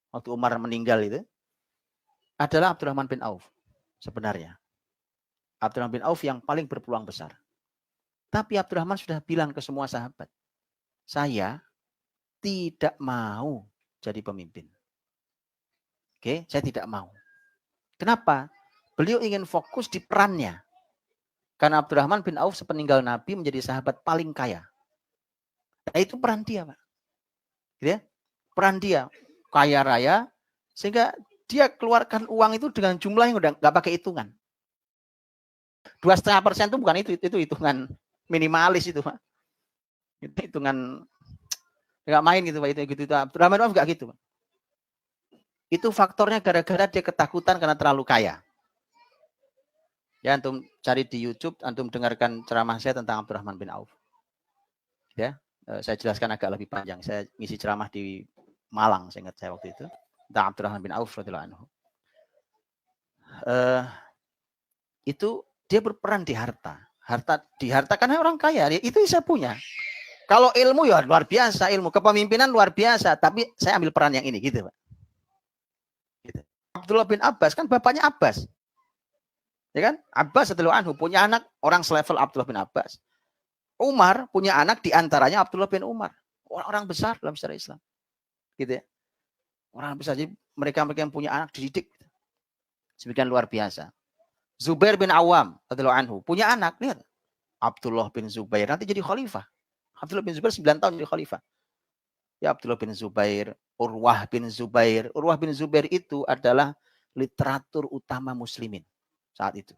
waktu Umar meninggal itu adalah Abdurrahman bin Auf. Sebenarnya Abdurrahman bin Auf yang paling berpeluang besar. Tapi Abdurrahman sudah bilang ke semua sahabat, saya tidak mau jadi pemimpin. Oke, saya tidak mau. Kenapa? Beliau ingin fokus di perannya. Karena Abdurrahman bin Auf sepeninggal Nabi menjadi sahabat paling kaya. Nah, itu peran dia, Pak. Gitu ya? Peran dia kaya raya, sehingga dia keluarkan uang itu dengan jumlah yang udah nggak pakai hitungan. 2,5% itu bukan itu hitungan minimalis itu, Pak. Itu hitungan nggak main gitu, Pak. Itu Abdurrahman bin Auf nggak gitu, Pak. Itu faktornya gara-gara dia ketakutan karena terlalu kaya. Ya, antum cari di YouTube, antum dengarkan ceramah saya tentang Abdurrahman bin Auf. Ya, saya jelaskan agak lebih panjang. Saya ngisi ceramah di Malang, saya ingat saya waktu itu, tentang Abdurrahman bin Auf radhiyallahu anhu. Itu dia berperan di harta. Di harta karena orang kaya, itu saya punya. Kalau ilmu ya luar biasa, ilmu kepemimpinan luar biasa, tapi saya ambil peran yang ini gitu, Pak. Gitu. Abdullah bin Abbas kan bapaknya Abbas. Ya kan? Abbas radhiyallahu anhu punya anak orang selevel Abdullah bin Abbas. Umar punya anak diantaranya Abdullah bin Umar. Orang-orang besar dalam sejarah Islam. Gitu ya. Orang besar. Jadi mereka-mereka yang punya anak dididik. Demikian luar biasa. Zubair bin Awam radhiyallahu anhu punya anak. Lihat. Abdullah bin Zubair nanti jadi khalifah. Abdullah bin Zubair 9 tahun jadi khalifah. Ya Abdullah bin Zubair, Urwah bin Zubair. Urwah bin Zubair itu adalah literatur utama muslimin saat itu.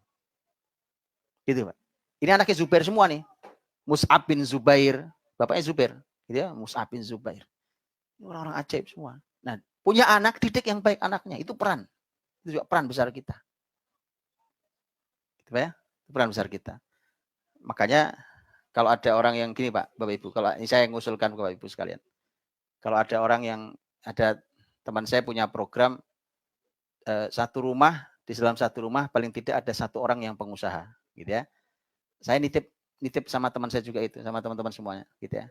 Gitu, Pak. Ini anaknya Zubair semua nih. Mus'ab bin Zubair, bapaknya Zubair, gitu ya, Mus'ab bin Zubair. Ini orang-orang ajaib semua. Nah, punya anak, didik yang baik anaknya, itu peran. Itu juga peran besar kita. Gitu, Pak ya? Itu peran besar kita. Makanya kalau ada orang yang gini, Pak, Bapak Ibu, kalau ini saya ngusulkan ke Bapak Ibu sekalian. Kalau ada orang yang ada teman saya punya program satu rumah, di dalam satu rumah paling tidak ada satu orang yang pengusaha, gitu ya. Saya nitip sama teman saya juga itu, sama teman-teman semuanya, gitu ya.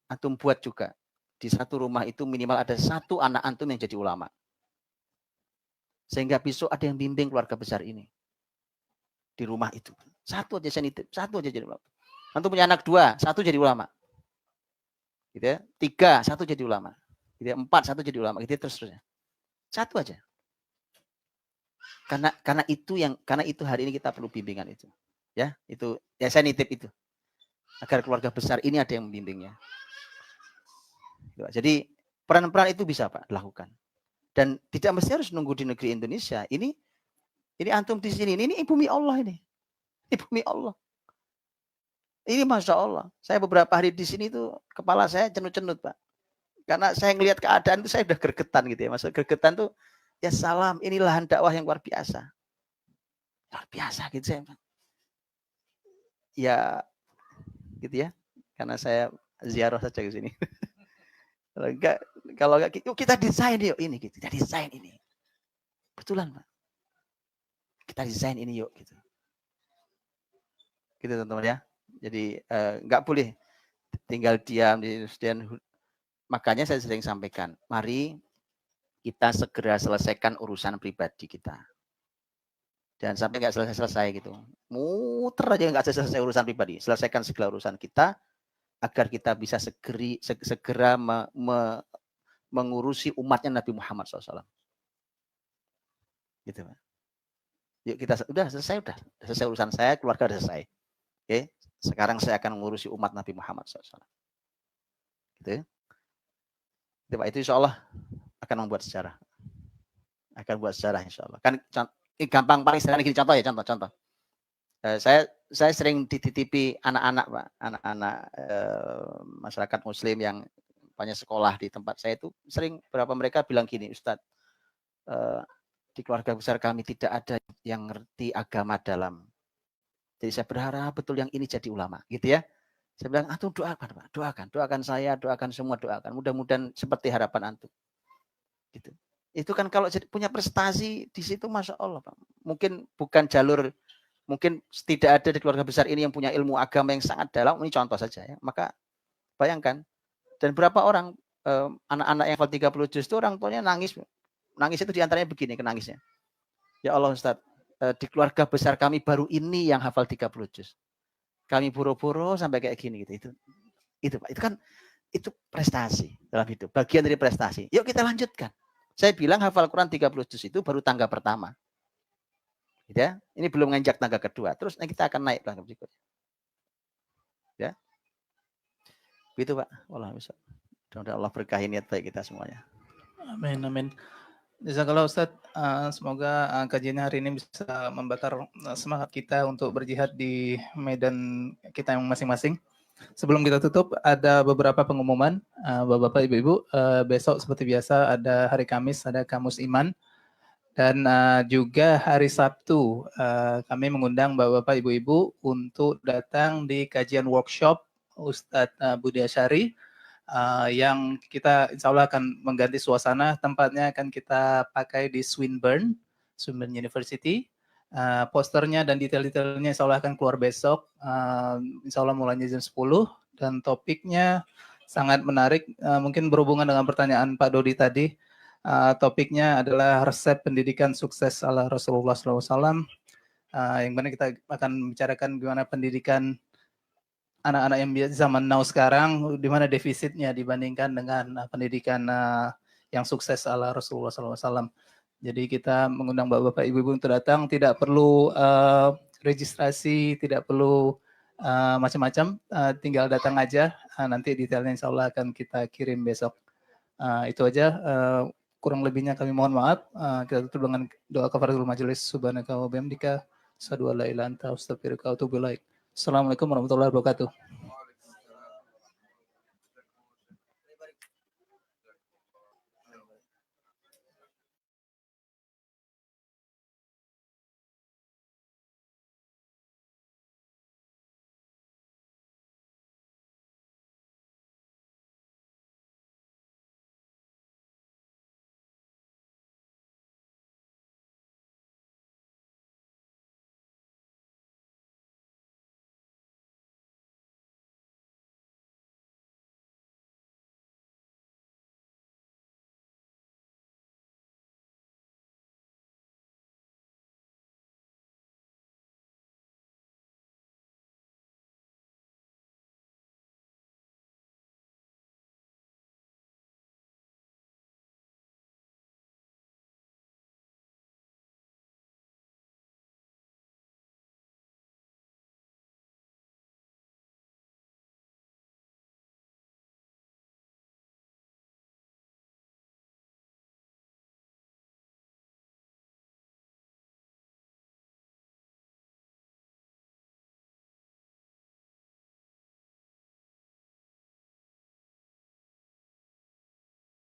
Antum buat juga di satu rumah itu minimal ada satu anak antum yang jadi ulama, sehingga besok ada yang bimbing keluarga besar ini di rumah itu. Satu aja saya nitip, satu aja jadi ulama. Antum punya anak 2, 1 jadi ulama, gitu ya. 3, 1 jadi ulama, gitu ya. 4, 1 jadi ulama, gitu ya, terus-terusnya. Satu aja. Karena itu hari ini kita perlu bimbingan itu. Ya, itu ya saya nitip itu. Agar keluarga besar ini ada yang membimbingnya. Jadi peran-peran itu bisa Pak dilakukan. Dan tidak mesti harus nunggu di negeri Indonesia. Ini antum di sini, ini bumi Allah ini. Ini bumi Allah. Ini Masya Allah. Saya beberapa hari di sini tuh kepala saya cenut-cenut Pak. Karena saya ngelihat keadaan itu saya udah gregetan gitu ya. Maksud gregetan tuh ya salam, ini lahan dakwah yang luar biasa. Luar biasa gitu saya. Ya gitu ya. Karena saya ziarah saja ke sini. Kalau enggak, yuk kita desain yuk ini gitu. Kita desain ini. Betulan Pak. Kita desain ini yuk gitu. Gitu teman-teman ya. Jadi enggak boleh tinggal diam dan makanya saya sering sampaikan, mari kita segera selesaikan urusan pribadi kita. Dan sampai enggak selesai-selesai gitu. Muter aja enggak selesai urusan pribadi. Selesaikan segala urusan kita agar kita bisa segera mengurusi umatnya Nabi Muhammad SAW. Gitu Pak. Yuk kita udah selesai urusan saya, keluarga udah selesai. Oke, sekarang saya akan mengurusi umat Nabi Muhammad SAW. Gitu. Itu Pak, itu insya Allah akan membuat sejarah. Akan buat sejarah insya Allah. Kan gampang paling sederhana gini contoh ya, contoh. Saya sering dititipi anak-anak Pak, anak-anak masyarakat Muslim yang banyak sekolah di tempat saya itu sering beberapa mereka bilang gini, Ustadz, di keluarga besar kami tidak ada yang ngerti agama dalam. Jadi saya berharap betul yang ini jadi ulama, gitu ya. Saya bilang, antum doakan Pak, doakan saya, doakan semua, doakan. Mudah-mudahan seperti harapan antum. Gitu. Itu kan kalau punya prestasi di situ, Masya Allah Pak. Mungkin bukan jalur, mungkin tidak ada di keluarga besar ini yang punya ilmu agama yang sangat dalam. Ini contoh saja ya. Maka bayangkan, dan berapa orang anak-anak yang hafal 30 juz itu orang tuanya nangis. Nangis itu diantaranya begini, kenangisnya. Ya Allah Ustadz, di keluarga besar kami baru ini yang hafal 30 juz. Kami boro-boro sampai kayak gini gitu. Itu Pak, itu kan itu prestasi dalam hidup, bagian dari prestasi. Yuk kita lanjutkan. Saya bilang hafal Quran 30 juz itu baru tangga pertama. Gitu ya. Ini belum nginjak tangga kedua. Terus kita akan naik tangga berikutnya. Ya. Begitu Pak. Wallah bisa. Mudah-mudahan Allah berkahi niat baik kita semuanya. Amin, amin. Jazakallah Ustaz, semoga kajian hari ini bisa membakar semangat kita untuk berjihad di medan kita yang masing-masing. Sebelum kita tutup, ada beberapa pengumuman, Bapak-Bapak, Ibu-Ibu. Besok seperti biasa ada hari Kamis, ada Kamus Iman. Dan juga hari Sabtu, kami mengundang Bapak-Bapak, Ibu-Ibu untuk datang di kajian workshop Ustadz Budi Asyari, yang kita insya Allah akan mengganti suasana. Tempatnya akan kita pakai di Swinburne University. Posternya dan detail-detailnya insya Allah akan keluar besok, insya Allah mulainya jam 10, dan topiknya sangat menarik, mungkin berhubungan dengan pertanyaan Pak Dodi tadi. Topiknya adalah resep pendidikan sukses ala Rasulullah SAW. yang mana kita akan bicarakan bagaimana pendidikan anak-anak yang zaman now sekarang, di mana defisitnya dibandingkan dengan pendidikan yang sukses ala Rasulullah SAW. Jadi kita mengundang bapak-bapak, ibu-ibu untuk datang, tidak perlu registrasi, tidak perlu macam-macam, tinggal datang aja. Nanti detailnya insya Allah akan kita kirim besok. Itu aja. Kurang lebihnya kami mohon maaf. Kita tutup dengan doa kafaratul majelis. Subhanaka wa bihamdika. Asyhadu an la ilaha illa anta astaghfiruka wa atubu ilaik. Assalamualaikum warahmatullahi wabarakatuh.